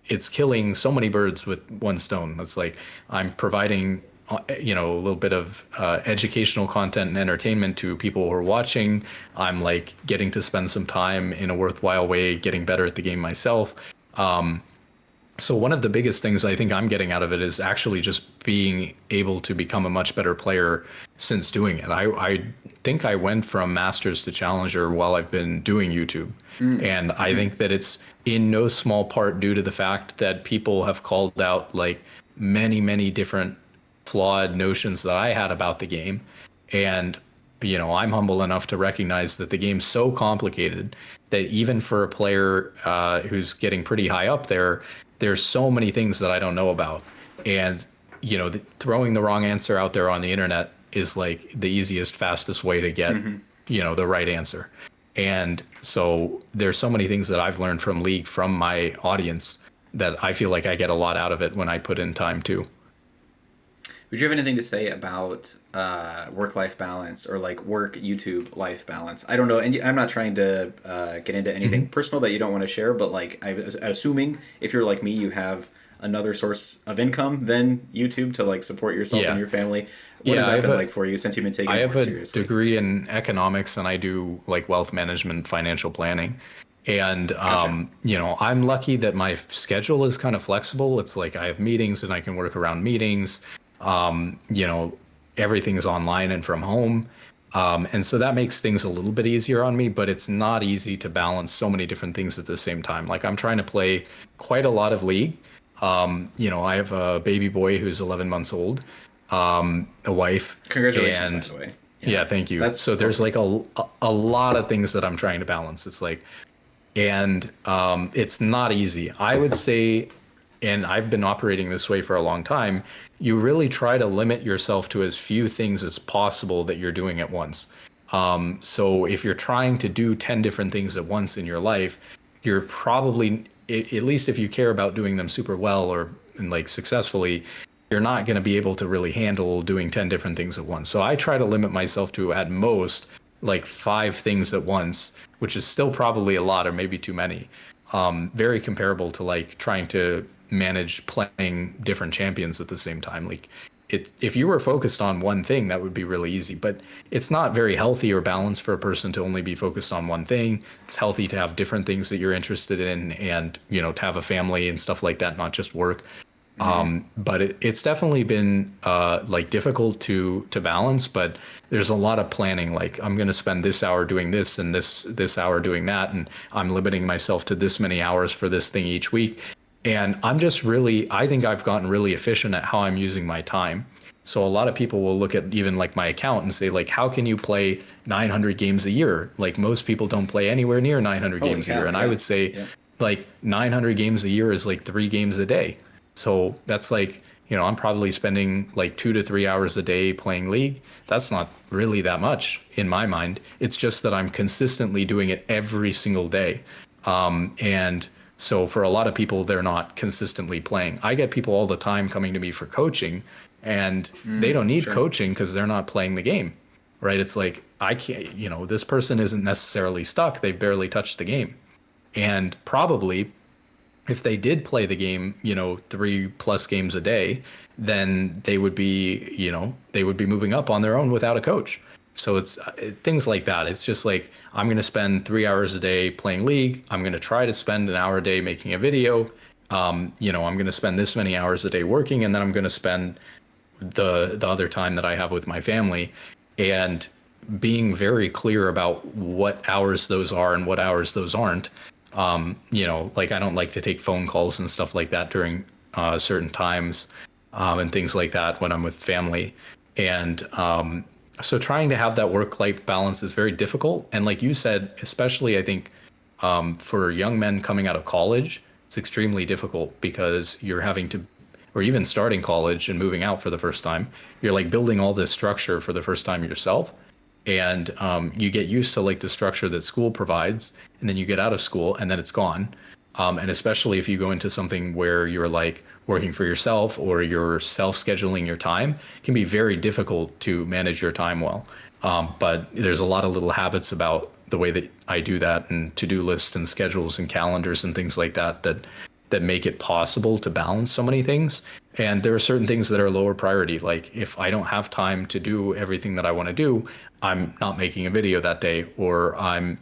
it's killing so many birds with one stone. It's like I'm providing, a little bit of educational content and entertainment to people who are watching. I'm like getting to spend some time in a worthwhile way, getting better at the game myself. So one of the biggest things I think I'm getting out of it is actually just being able to become a much better player since doing it. I think I went from Masters to Challenger while I've been doing YouTube. And I think that it's in no small part due to the fact that people have called out like many, many different flawed notions that I had about the game. And, I'm humble enough to recognize that the game's so complicated that even for a player who's getting pretty high up there, there's so many things that I don't know about. And, throwing the wrong answer out there on the internet is like the easiest, fastest way to get, the right answer. And so there's so many things that I've learned from League, from my audience, that I feel like I get a lot out of it when I put in time too. Would you have anything to say about work-life balance or like work YouTube life balance? I don't know, and I'm not trying to get into anything personal that you don't want to share, but like I'm assuming if you're like me, you have another source of income than YouTube to like support yourself and your family. What has that been like for you since you've been taking it more seriously? I have a degree in economics and I do like wealth management, financial planning. And, Gotcha. I'm lucky that my schedule is kind of flexible. It's like I have meetings and I can work around meetings. Everything's online and from home. And so that makes things a little bit easier on me, but it's not easy to balance so many different things at the same time. Like I'm trying to play quite a lot of League. I have a baby boy who's 11 months old, a wife. Congratulations, by the way. Yeah, thank you. So there's like a lot of things that I'm trying to balance. It's like, and it's not easy. I would say, and I've been operating this way for a long time, you really try to limit yourself to as few things as possible that you're doing at once. So if you're trying to do 10 different things at once in your life, you're probably, at least if you care about doing them super well or and like successfully, you're not going to be able to really handle doing 10 different things at once. So I try to limit myself to at most like 5 things at once, which is still probably a lot or maybe too many. Very comparable to like trying to manage playing different champions at the same time. Like if you were focused on one thing, that would be really easy, but it's not very healthy or balanced for a person to only be focused on one thing. It's healthy to have different things that you're interested in and, to have a family and stuff like that, not just work. Mm-hmm. But it's definitely been like difficult to balance. But there's a lot of planning. Like I'm going to spend this hour doing this and this hour doing that, and I'm limiting myself to this many hours for this thing each week. And I'm just really, I think I've gotten really efficient at how I'm using my time. So a lot of people will look at even like my account and say like, how can you play 900 games a year? Like most people don't play anywhere near 900 Holy games a year. cow! And I Yeah. would say Yeah. like 900 games a year is like 3 games a day. So that's like, I'm probably spending like 2 to 3 hours a day playing League. That's not really that much in my mind. It's just that I'm consistently doing it every single day. And so for a lot of people, they're not consistently playing. I get people all the time coming to me for coaching, and they don't need Sure. coaching because they're not playing the game, right? It's like, I can't, this person isn't necessarily stuck. They barely touched the game. And probably if they did play the game, 3+ games a day, then they would be moving up on their own without a coach. So it's things like that. It's just like, I'm going to spend 3 hours a day playing League. I'm going to try to spend an hour a day making a video. I'm going to spend this many hours a day working, and then I'm going to spend the other time that I have with my family, and being very clear about what hours those are and what hours those aren't. Like I don't like to take phone calls and stuff like that during certain times, and things like that when I'm with family. And so trying to have that work-life balance is very difficult. And like you said, especially I think for young men coming out of college, it's extremely difficult because you're having to, or even starting college and moving out for the first time, you're like building all this structure for the first time yourself. And you get used to like the structure that school provides, and then you get out of school and then it's gone. And especially if you go into something where you're like working for yourself or you're self-scheduling your time, it can be very difficult to manage your time well. But there's a lot of little habits about the way that I do that, and to-do lists and schedules and calendars and things like that that make it possible to balance so many things. And there are certain things that are lower priority. Like if I don't have time to do everything that I want to do, I'm not making a video that day, or I'm,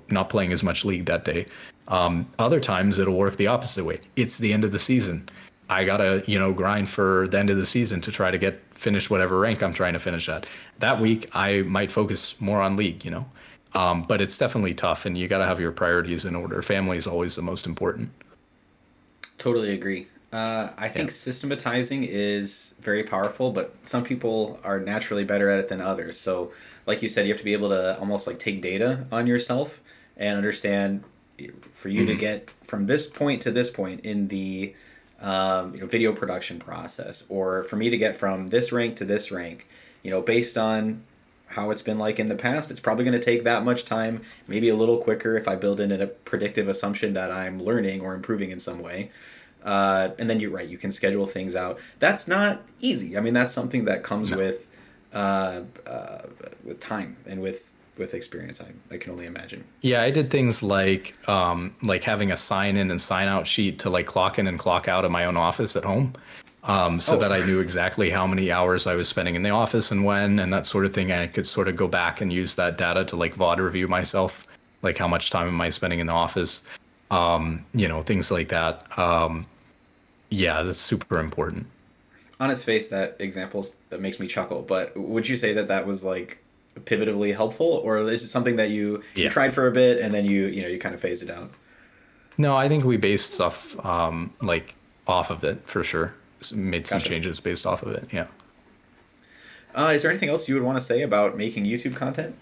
not playing as much League that day. Other times it'll work the opposite way. It's the end of the season. I gotta, grind for the end of the season to try to finish whatever rank I'm trying to finish at. That week I might focus more on League. But it's definitely tough, and you gotta have your priorities in order. Family is always the most important. Totally agree. I Yeah. think systematizing is very powerful, but some people are naturally better at it than others. So, like you said, you have to be able to almost like take data on yourself and understand for you to Mhm. get from this point to this point in the video production process, or for me to get from this rank to this rank, based on how it's been like in the past, it's probably going to take that much time, maybe a little quicker if I build in a predictive assumption that I'm learning or improving in some way. And then you're right, you can schedule things out. That's not easy. I mean, that's something that comes No. with time and with experience. I can only imagine. Yeah, I did things like having a sign in and sign out sheet to like clock in and clock out of my own office at home. So Oh, that I knew exactly how many hours I was spending in the office and when, and that sort of thing. I could sort of go back and use that data to like VOD review myself, like how much time am I spending in the office, things like that. Yeah, that's super important. on its face, that example that makes me chuckle. But would you say that that was like pivotively helpful, or is it something that you Yeah. tried for a bit and then you kind of phased it out? No, I think we based stuff like off of it for sure. Made some Gotcha. changes based off of it. Yeah. Is there anything else you would want to say about making YouTube content?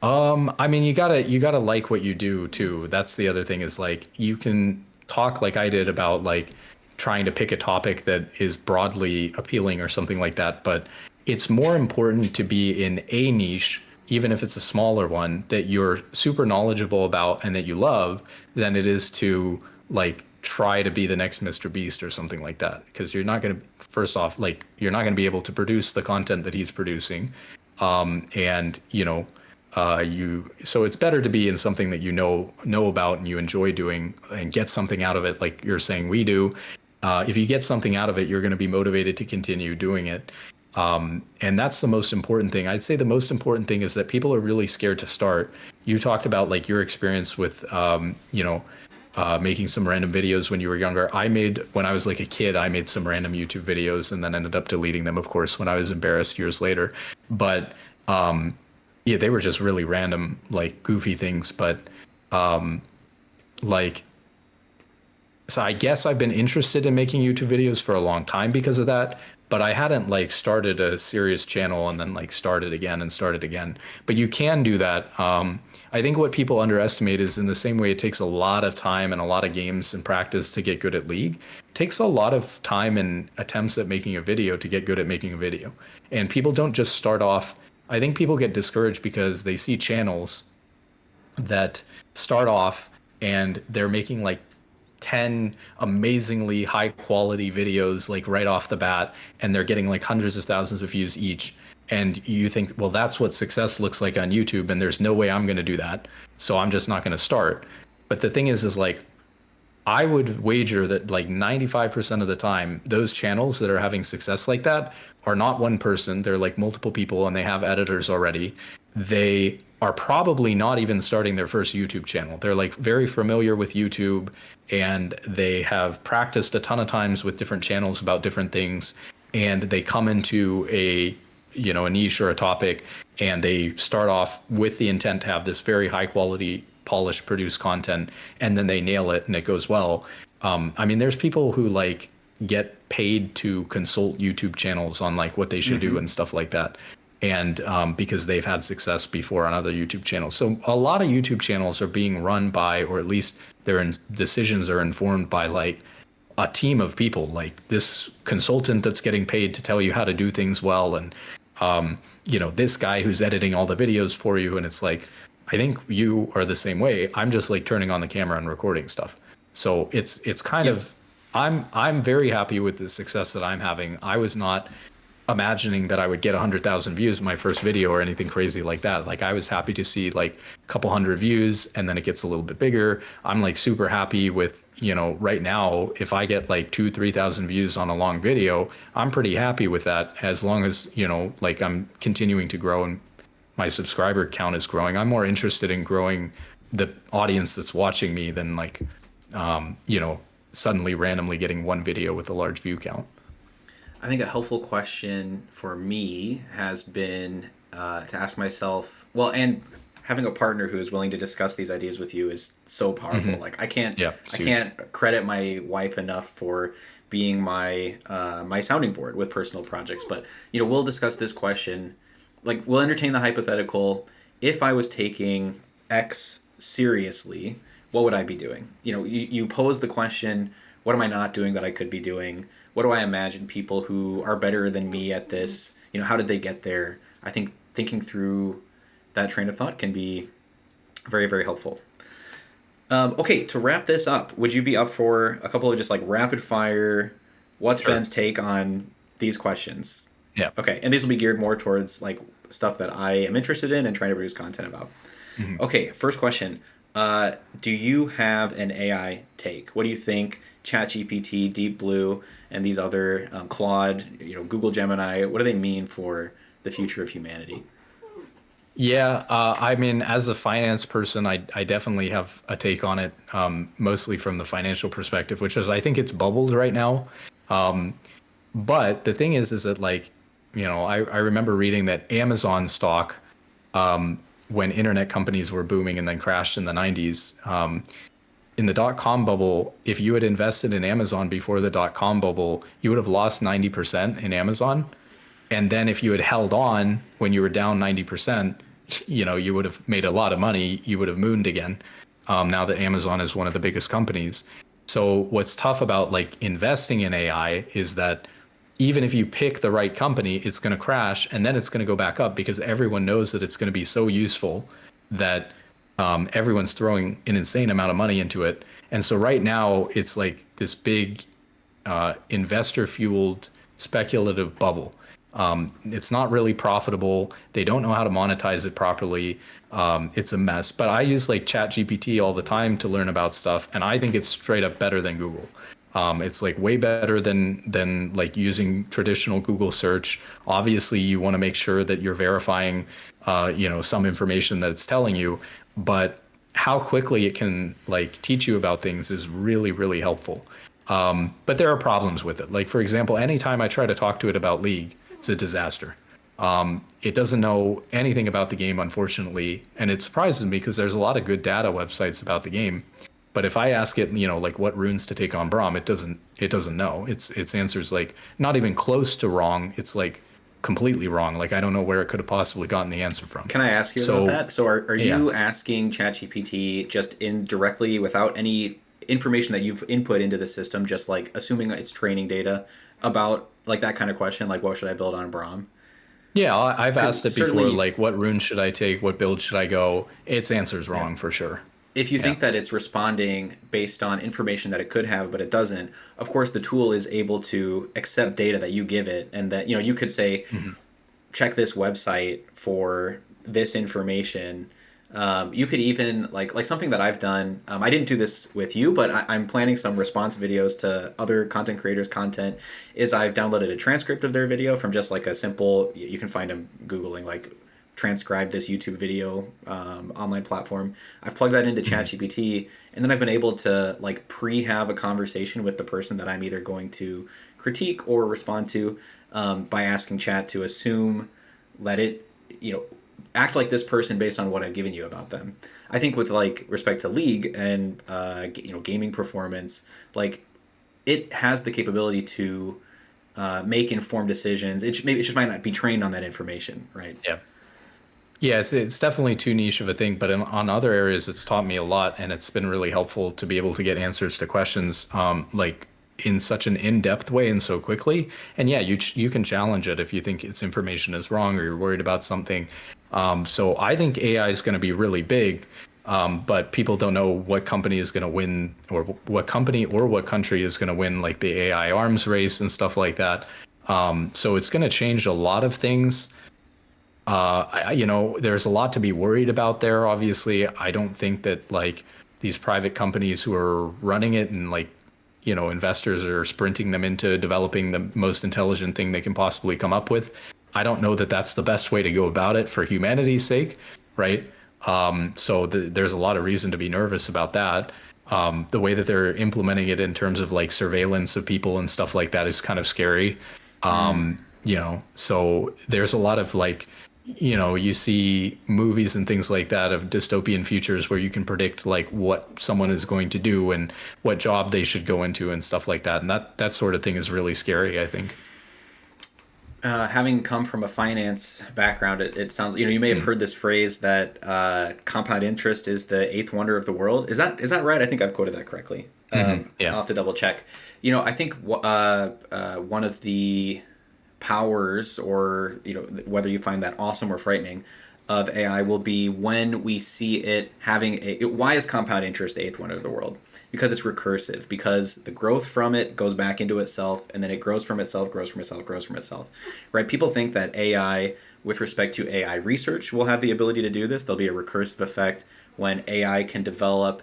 I mean, you gotta like what you do too. That's the other thing is like you can talk like I did about like trying to pick a topic that is broadly appealing or something like that, but it's more important to be in a niche, even if it's a smaller one, that you're super knowledgeable about and that you love, than it is to like try to be the next Mr. Beast or something like that. Because you're not gonna, first off, like you're not gonna be able to produce the content that he's producing. And so it's better to be in something that you know about and you enjoy doing and get something out of it, like you're saying we do. If you get something out of it, you're going to be motivated to continue doing it. And that's the most important thing. I'd say the most important thing is that people are really scared to start. You talked about like your experience with making some random videos when you were younger. When I was like a kid, I made some random YouTube videos and then ended up deleting them, of course, when I was embarrassed years later. But yeah, they were just really random, like goofy things. But like, so I guess I've been interested in making YouTube videos for a long time because of that, but I hadn't like started a serious channel and then like started again and started again. But you can do that. I think what people underestimate is in the same way it takes a lot of time and a lot of games and practice to get good at League, it takes a lot of time and attempts at making a video to get good at making a video. And people don't just start off. I think people get discouraged because they see channels that start off and they're making like 10 amazingly high quality videos like right off the bat, and they're getting like hundreds of thousands of views each, and you think, well, that's what success looks like on YouTube, and there's no way I'm going to do that, so I'm just not going to start. But the thing is like, I would wager that like 95% of the time, those channels that are having success like that are not one person. They're like multiple people and they have editors already. They are probably not even starting their first YouTube channel. They're like very familiar with YouTube and they have practiced a ton of times with different channels about different things. And they come into a niche or a topic, and they start off with the intent to have this very high quality polished produced content, and then they nail it and it goes well. I mean, there's people who like get paid to consult YouTube channels on like what they should do and stuff like that, and because they've had success before on other YouTube channels. So a lot of YouTube channels are being run by, or at least decisions are informed by like a team of people, like this consultant that's getting paid to tell you how to do things well, and this guy who's editing all the videos for you. And it's like, I think you are the same way. I'm just like turning on the camera and recording stuff. So it's kind of, I'm very happy with the success that I'm having. I was not imagining that I would get 100,000 views in my first video or anything crazy like that. Like I was happy to see like a couple hundred views, and then it gets a little bit bigger. I'm like super happy with, right now, if I get like 3,000 views on a long video, I'm pretty happy with that, as long as, like I'm continuing to grow and my subscriber count is growing. I'm more interested in growing the audience that's watching me than like, suddenly randomly getting one video with a large view count. I think a helpful question for me has been to ask myself, well, and having a partner who is willing to discuss these ideas with you is so powerful. Like I can't credit my wife enough for being my my sounding board with personal projects. But we'll discuss this question. Like we'll entertain the hypothetical. If I was taking X seriously, what would I be doing? You pose the question, what am I not doing that I could be doing? What do I imagine people who are better than me at this, how did they get there? I think thinking through that train of thought can be very, very helpful. Okay, to wrap this up, would you be up for a couple of just like rapid fire, what's Ben's take on these questions? Yeah. Okay, and these will be geared more towards like stuff that I am interested in and trying to produce content about. Okay, first question. Do you have an AI take? What do you think ChatGPT, Deep Blue, and these other Claude, Google Gemini, what do they mean for the future of humanity? Yeah, I mean, as a finance person, I definitely have a take on it, mostly from the financial perspective, which is I think it's bubbled right now. But the thing is that like, I remember reading that Amazon stock, when internet companies were booming and then crashed in the 90s, in the dot-com bubble, if you had invested in Amazon before the dot-com bubble, you would have lost 90% in Amazon. And then if you had held on when you were down 90%, you would have made a lot of money. You would have mooned again, now that Amazon is one of the biggest companies. So what's tough about like investing in AI is that even if you pick the right company, it's going to crash and then it's going to go back up because everyone knows that it's going to be so useful that everyone's throwing an insane amount of money into it. And so right now it's like this big investor-fueled speculative bubble. It's not really profitable. They don't know how to monetize it properly. It's a mess. But I use like ChatGPT all the time to learn about stuff, and I think it's straight up better than Google. It's like way better than like using traditional Google search. Obviously, you want to make sure that you're verifying, some information that it's telling you. But how quickly it can like teach you about things is really, really helpful. But there are problems with it. Like, for example, anytime I try to talk to it about League, it's a disaster. It doesn't know anything about the game, unfortunately, and it surprises me because there's a lot of good data websites about the game. But if I ask it, like what runes to take on Braum, it doesn't know. Its answer's like not even close to wrong. It's like completely wrong. Like I don't know where it could have possibly gotten the answer from. Can I ask you about So that? So are yeah. you asking ChatGPT just indirectly without any information that you've input into the system, just like assuming it's training data about like that kind of question, like what should I build on Braum? Yeah, I've Because asked it before, certainly, like what rune should I take, what build should I go? Its answer's yeah, wrong for sure. if you Yeah. think that it's responding based on information that it could have but it doesn't, of course the tool is able to accept data that you give it, and that you could say Mhm. check this website for this information. You could even like something that I've done. I didn't do this with you, but I'm planning some response videos to other content creators' content. Is I've downloaded a transcript of their video from just like a simple. You can find them googling like transcribe this YouTube video online platform. I've plugged that into Mhm. ChatGPT, and then I've been able to like pre-have a conversation with the person that I'm either going to critique or respond to by asking Chat to assume, let it, you know, act like this person based on what I've given you about them. I think with like respect to League and gaming performance, like it has the capability to make informed decisions. Maybe it just might not be trained on that information, right? Yeah. Yeah, it's definitely too niche of a thing, but on other areas, it's taught me a lot, and it's been really helpful to be able to get answers to questions, like in such an in-depth way and so quickly. And yeah, you can challenge it if you think its information is wrong or you're worried about something. So I think AI is going to be really big, but people don't know what company is going to win, or what company or what country is going to win, like the AI arms race and stuff like that. So it's going to change a lot of things. There's a lot to be worried about there. Obviously, I don't think that like these private companies who are running it and like, investors are sprinting them into developing the most intelligent thing they can possibly come up with. I don't know that that's the best way to go about it for humanity's sake, right? So there's a lot of reason to be nervous about that. The way that they're implementing it in terms of like surveillance of people and stuff like that is kind of scary. Mm. So there's a lot of like, you see movies and things like that of dystopian futures where you can predict like what someone is going to do and what job they should go into and stuff like that. And that sort of thing is really scary, I think. Having come from a finance background, it sounds you may have Mm. heard this phrase that compound interest is the eighth wonder of the world. Is that right? I think I've quoted that correctly. Yeah. I'll have to double check. I think one of the powers, or whether you find that awesome or frightening, of AI will be when we see it having why is compound interest the eighth wonder of the world? Because it's recursive, because the growth from it goes back into itself, and then it grows from itself, grows from itself, grows from itself, right? People think that AI, with respect to AI research, will have the ability to do this. There'll be a recursive effect when AI can develop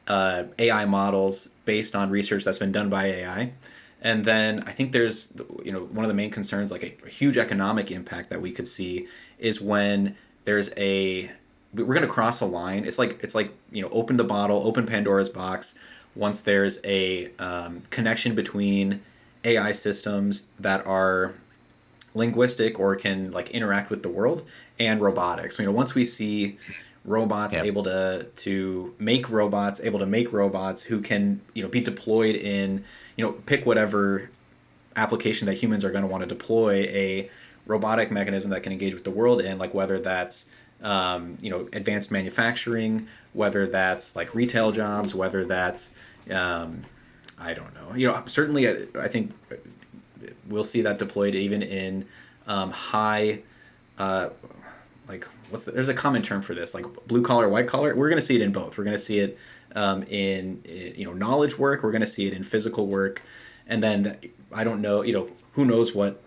AI models based on research that's been done by AI. And then I think there's, one of the main concerns, like a huge economic impact that we could see, is when there's we're going to cross a line. It's like open the bottle, open Pandora's box. Once there's a connection between AI systems that are linguistic or can like interact with the world, and robotics. Once we see robots Yeah. able to make robots, able to make robots who can be deployed in pick whatever application that humans are going to want to deploy a robotic mechanism that can engage with the world in, like whether that's advanced manufacturing, whether that's like retail jobs, whether that's I don't know. Certainly I think we'll see that deployed even in high like there's a common term for this, like blue collar, white collar. We're going to see it in both. We're going to see it in knowledge work. We're going to see it in physical work, and then I don't know, who knows what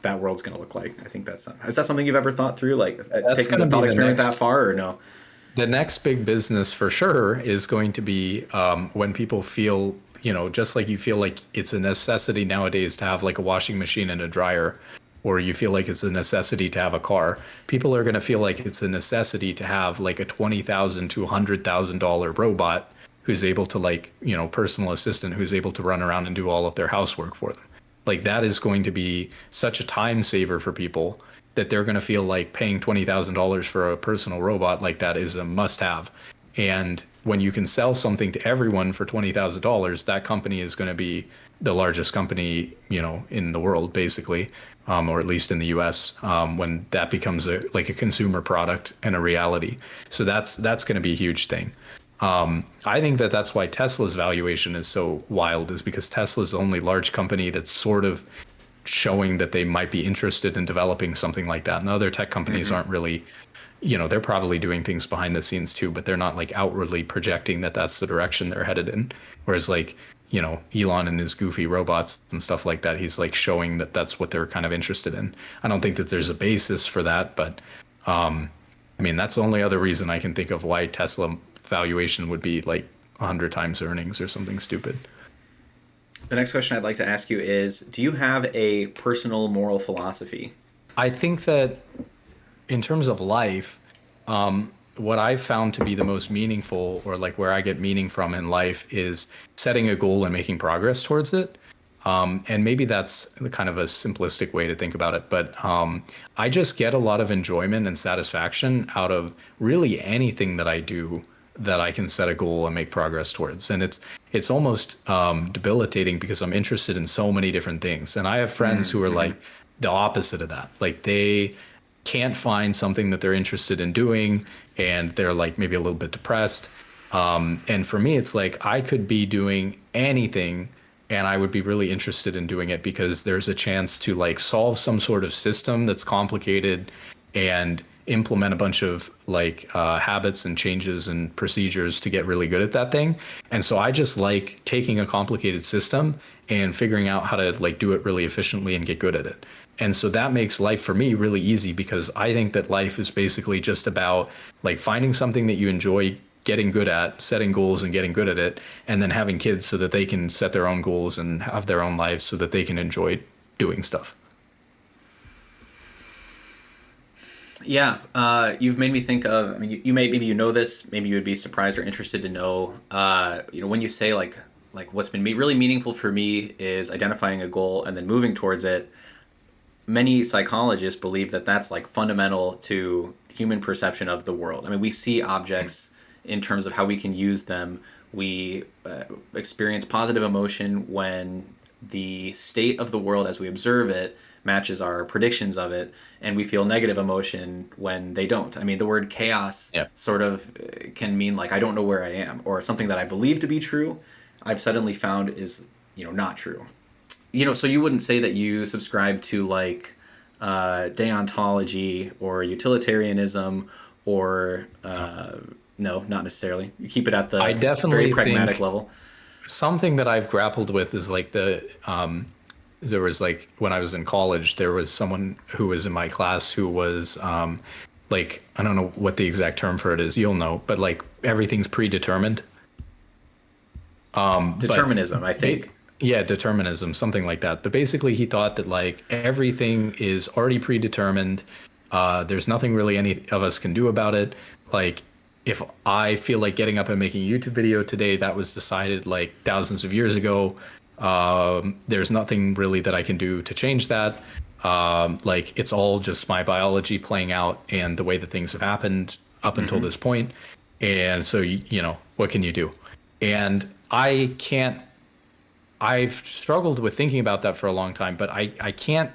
that world's going to look like. I think is that something you've ever thought through, like That's taking going to the be thought the experiment that next far, or no? the next big business for sure is going to be when people feel, just like you feel like it's a necessity nowadays to have like a washing machine and a dryer. or you feel like it's a necessity to have a car. People are going to feel like it's a necessity to have like a $20,000 to $100,000 robot who's able to like, personal assistant who's able to run around and do all of their housework for them. Like that is going to be such a time saver for people that they're going to feel like paying $20,000 for a personal robot like that is a must have. And when you can sell something to everyone for $20,000, that company is going to be the largest company, in the world, basically, or at least in the U.S. When that becomes like a consumer product and a reality. So that's going to be a huge thing. I think that that's why Tesla's valuation is so wild, is because Tesla's the only large company that's sort of showing that they might be interested in developing something like that. And the other tech companies aren't really, they're probably doing things behind the scenes too, but they're not like outwardly projecting that that's the direction they're headed in. Whereas like, Elon and his goofy robots and stuff like that, he's like showing that that's what they're kind of interested in. I don't think that there's a basis for that, but I mean, that's the only other reason I can think of why Tesla valuation would be like 100 times earnings or something stupid. The next question I'd like to ask you is, do you have a personal moral philosophy? I think that in terms of life, what I've found to be the most meaningful, or like where I get meaning from in life, is setting a goal and making progress towards it. And maybe that's kind of a simplistic way to think about it, but I just get a lot of enjoyment and satisfaction out of really anything that I do that I can set a goal and make progress towards. And it's almost debilitating because I'm interested in so many different things. And I have friends who are like the opposite of that. Like they can't find something that they're interested in doing, and they're like maybe a little bit depressed. And for me, it's like I could be doing anything and I would be really interested in doing it because there's a chance to like solve some sort of system that's complicated and implement a bunch of like habits and changes and procedures to get really good at that thing. And so I just like taking a complicated system and figuring out how to like do it really efficiently and get good at it. And so that makes life for me really easy because I think that life is basically just about like finding something that you enjoy getting good at, setting goals and getting good at it, and then having kids so that they can set their own goals and have their own lives so that they can enjoy doing stuff. Yeah, you've made me think of. I mean, maybe you know this. Maybe you would be surprised or interested to know. When you say like what's been really meaningful for me is identifying a goal and then moving towards it. Many psychologists believe that that's like fundamental to human perception of the world. I mean, we see objects in terms of how we can use them. We experience positive emotion when the state of the world as we observe it matches our predictions of it, and we feel negative emotion when they don't. I mean, the word chaos sort of can mean like I don't know where I am, or something that I believe to be true, I've suddenly found is not true. So you wouldn't say that you subscribe to like deontology or utilitarianism or no, not necessarily. You keep it at the I definitely very pragmatic think level. something that I've grappled with is like there was like when I was in college, there was someone who was in my class who was like, I don't know what the exact term for it is. You'll know, but like everything's predetermined. Determinism, I think. Yeah, determinism, something like that. But basically, he thought that like everything is already predetermined. There's nothing really any of us can do about it. Like, if I feel like getting up and making a YouTube video today, that was decided like thousands of years ago. There's nothing really that I can do to change that. Like, it's all just my biology playing out and the way that things have happened up until this point. And so, what can you do? And I've struggled with thinking about that for a long time, but I can't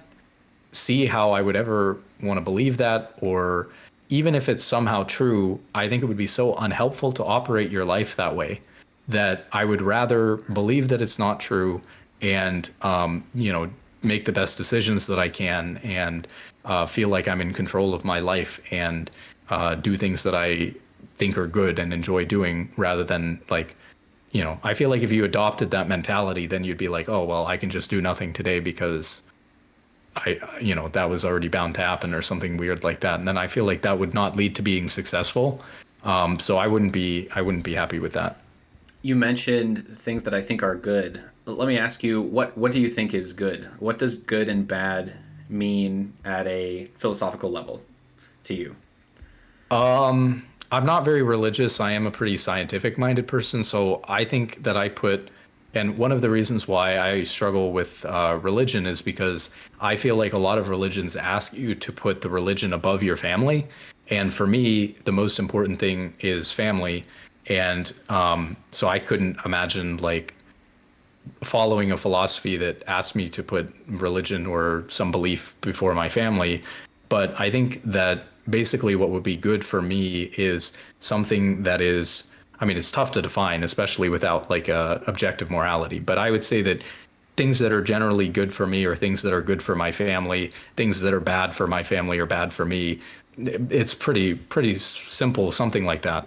see how I would ever want to believe that, or even if it's somehow true, I think it would be so unhelpful to operate your life that way that I would rather believe that it's not true and, make the best decisions that I can and feel like I'm in control of my life and do things that I think are good and enjoy doing rather than like, I feel like if you adopted that mentality, then you'd be like, oh, well, I can just do nothing today because that was already bound to happen or something weird like that. And then I feel like that would not lead to being successful. So I wouldn't be happy with that. You mentioned things that I think are good. Let me ask you, what do you think is good? What does good and bad mean at a philosophical level to you? I'm not very religious. I am a pretty scientific minded person. So I think that and one of the reasons why I struggle with religion is because I feel like a lot of religions ask you to put the religion above your family. And for me, the most important thing is family. And so I couldn't imagine like following a philosophy that asked me to put religion or some belief before my family. But I think that basically what would be good for me is something that is, I mean, it's tough to define, especially without like a objective morality. But I would say that things that are generally good for me or things that are good for my family, things that are bad for my family or bad for me. It's pretty simple, something like that.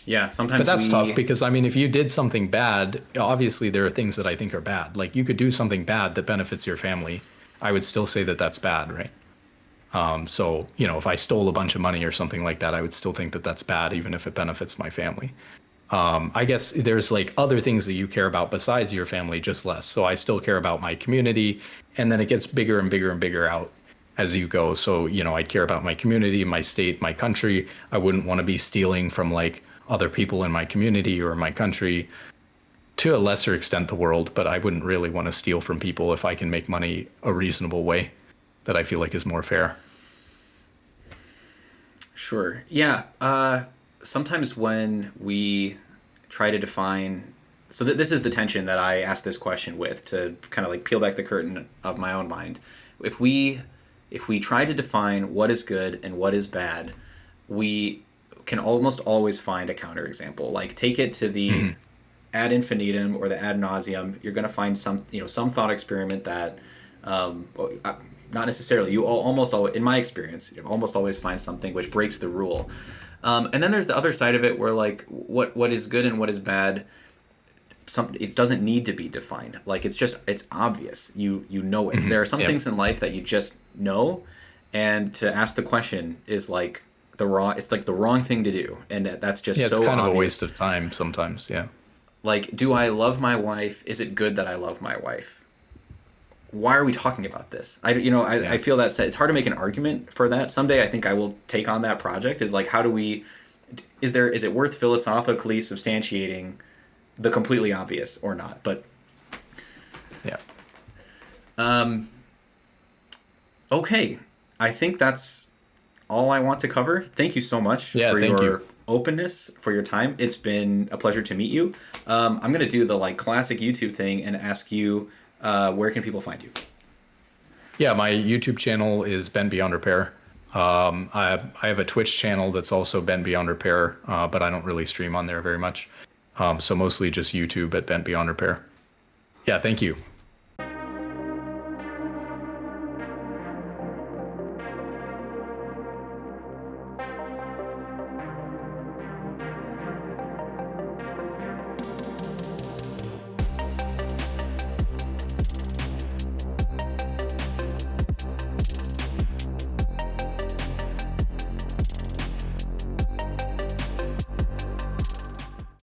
Yeah, But sometimes that's tough we. because I mean, if you did something bad, obviously there are things that I think are bad. Like you could do something bad that benefits your family. I would still say that that's bad, right? So, if I stole a bunch of money or something like that, I would still think that that's bad, even if it benefits my family. I guess there's like other things that you care about besides your family, just less. So I still care about my community, and then it gets bigger and bigger and bigger out as you go. So, I care about my community, my state, my country. I wouldn't want to be stealing from like other people in my community or my country, to a lesser extent the world, but I wouldn't really want to steal from people if I can make money a reasonable way that I feel like is more fair. Sure. Yeah. Sometimes when we try to define, so this is the tension that I asked this question with to kind of like peel back the curtain of my own mind. If we if we try to define what is good and what is bad, we can almost always find a counterexample. Like take it to the Hmm. ad infinitum or the ad nauseum. You're going to find some thought experiment that well, not necessarily. Almost always, in my experience, you almost always find something which breaks the rule. And then there's the other side of it where like what is good and what is bad. It doesn't need to be defined. Like it's obvious. You know it. Hmm. There are some Yeah. things in life that you just know, and to ask the question is like the wrong. It's like the wrong thing to do, and that's just Yeah, it's so kind of a obvious. waste of time sometimes. Yeah. Like, do I love my wife? Is it good that I love my wife? Why are we talking about this? I Yeah. feel that it's hard to make an argument for that. Someday I think I will take on that project. Is like, how do we? Is it worth philosophically substantiating the completely obvious or not? But Yeah. um, okay, I think that's all I want to cover. Thank you so much Yeah. for Thank you. your openness, for your time. It's been a pleasure to meet you. I'm gonna do the like classic YouTube thing and ask you, where can people find you? Yeah. My YouTube channel is Ben Beyond Repair. I have a Twitch channel that's also Ben Beyond Repair, but I don't really stream on there very much. So mostly just YouTube at Ben Beyond Repair. Yeah. Thank you.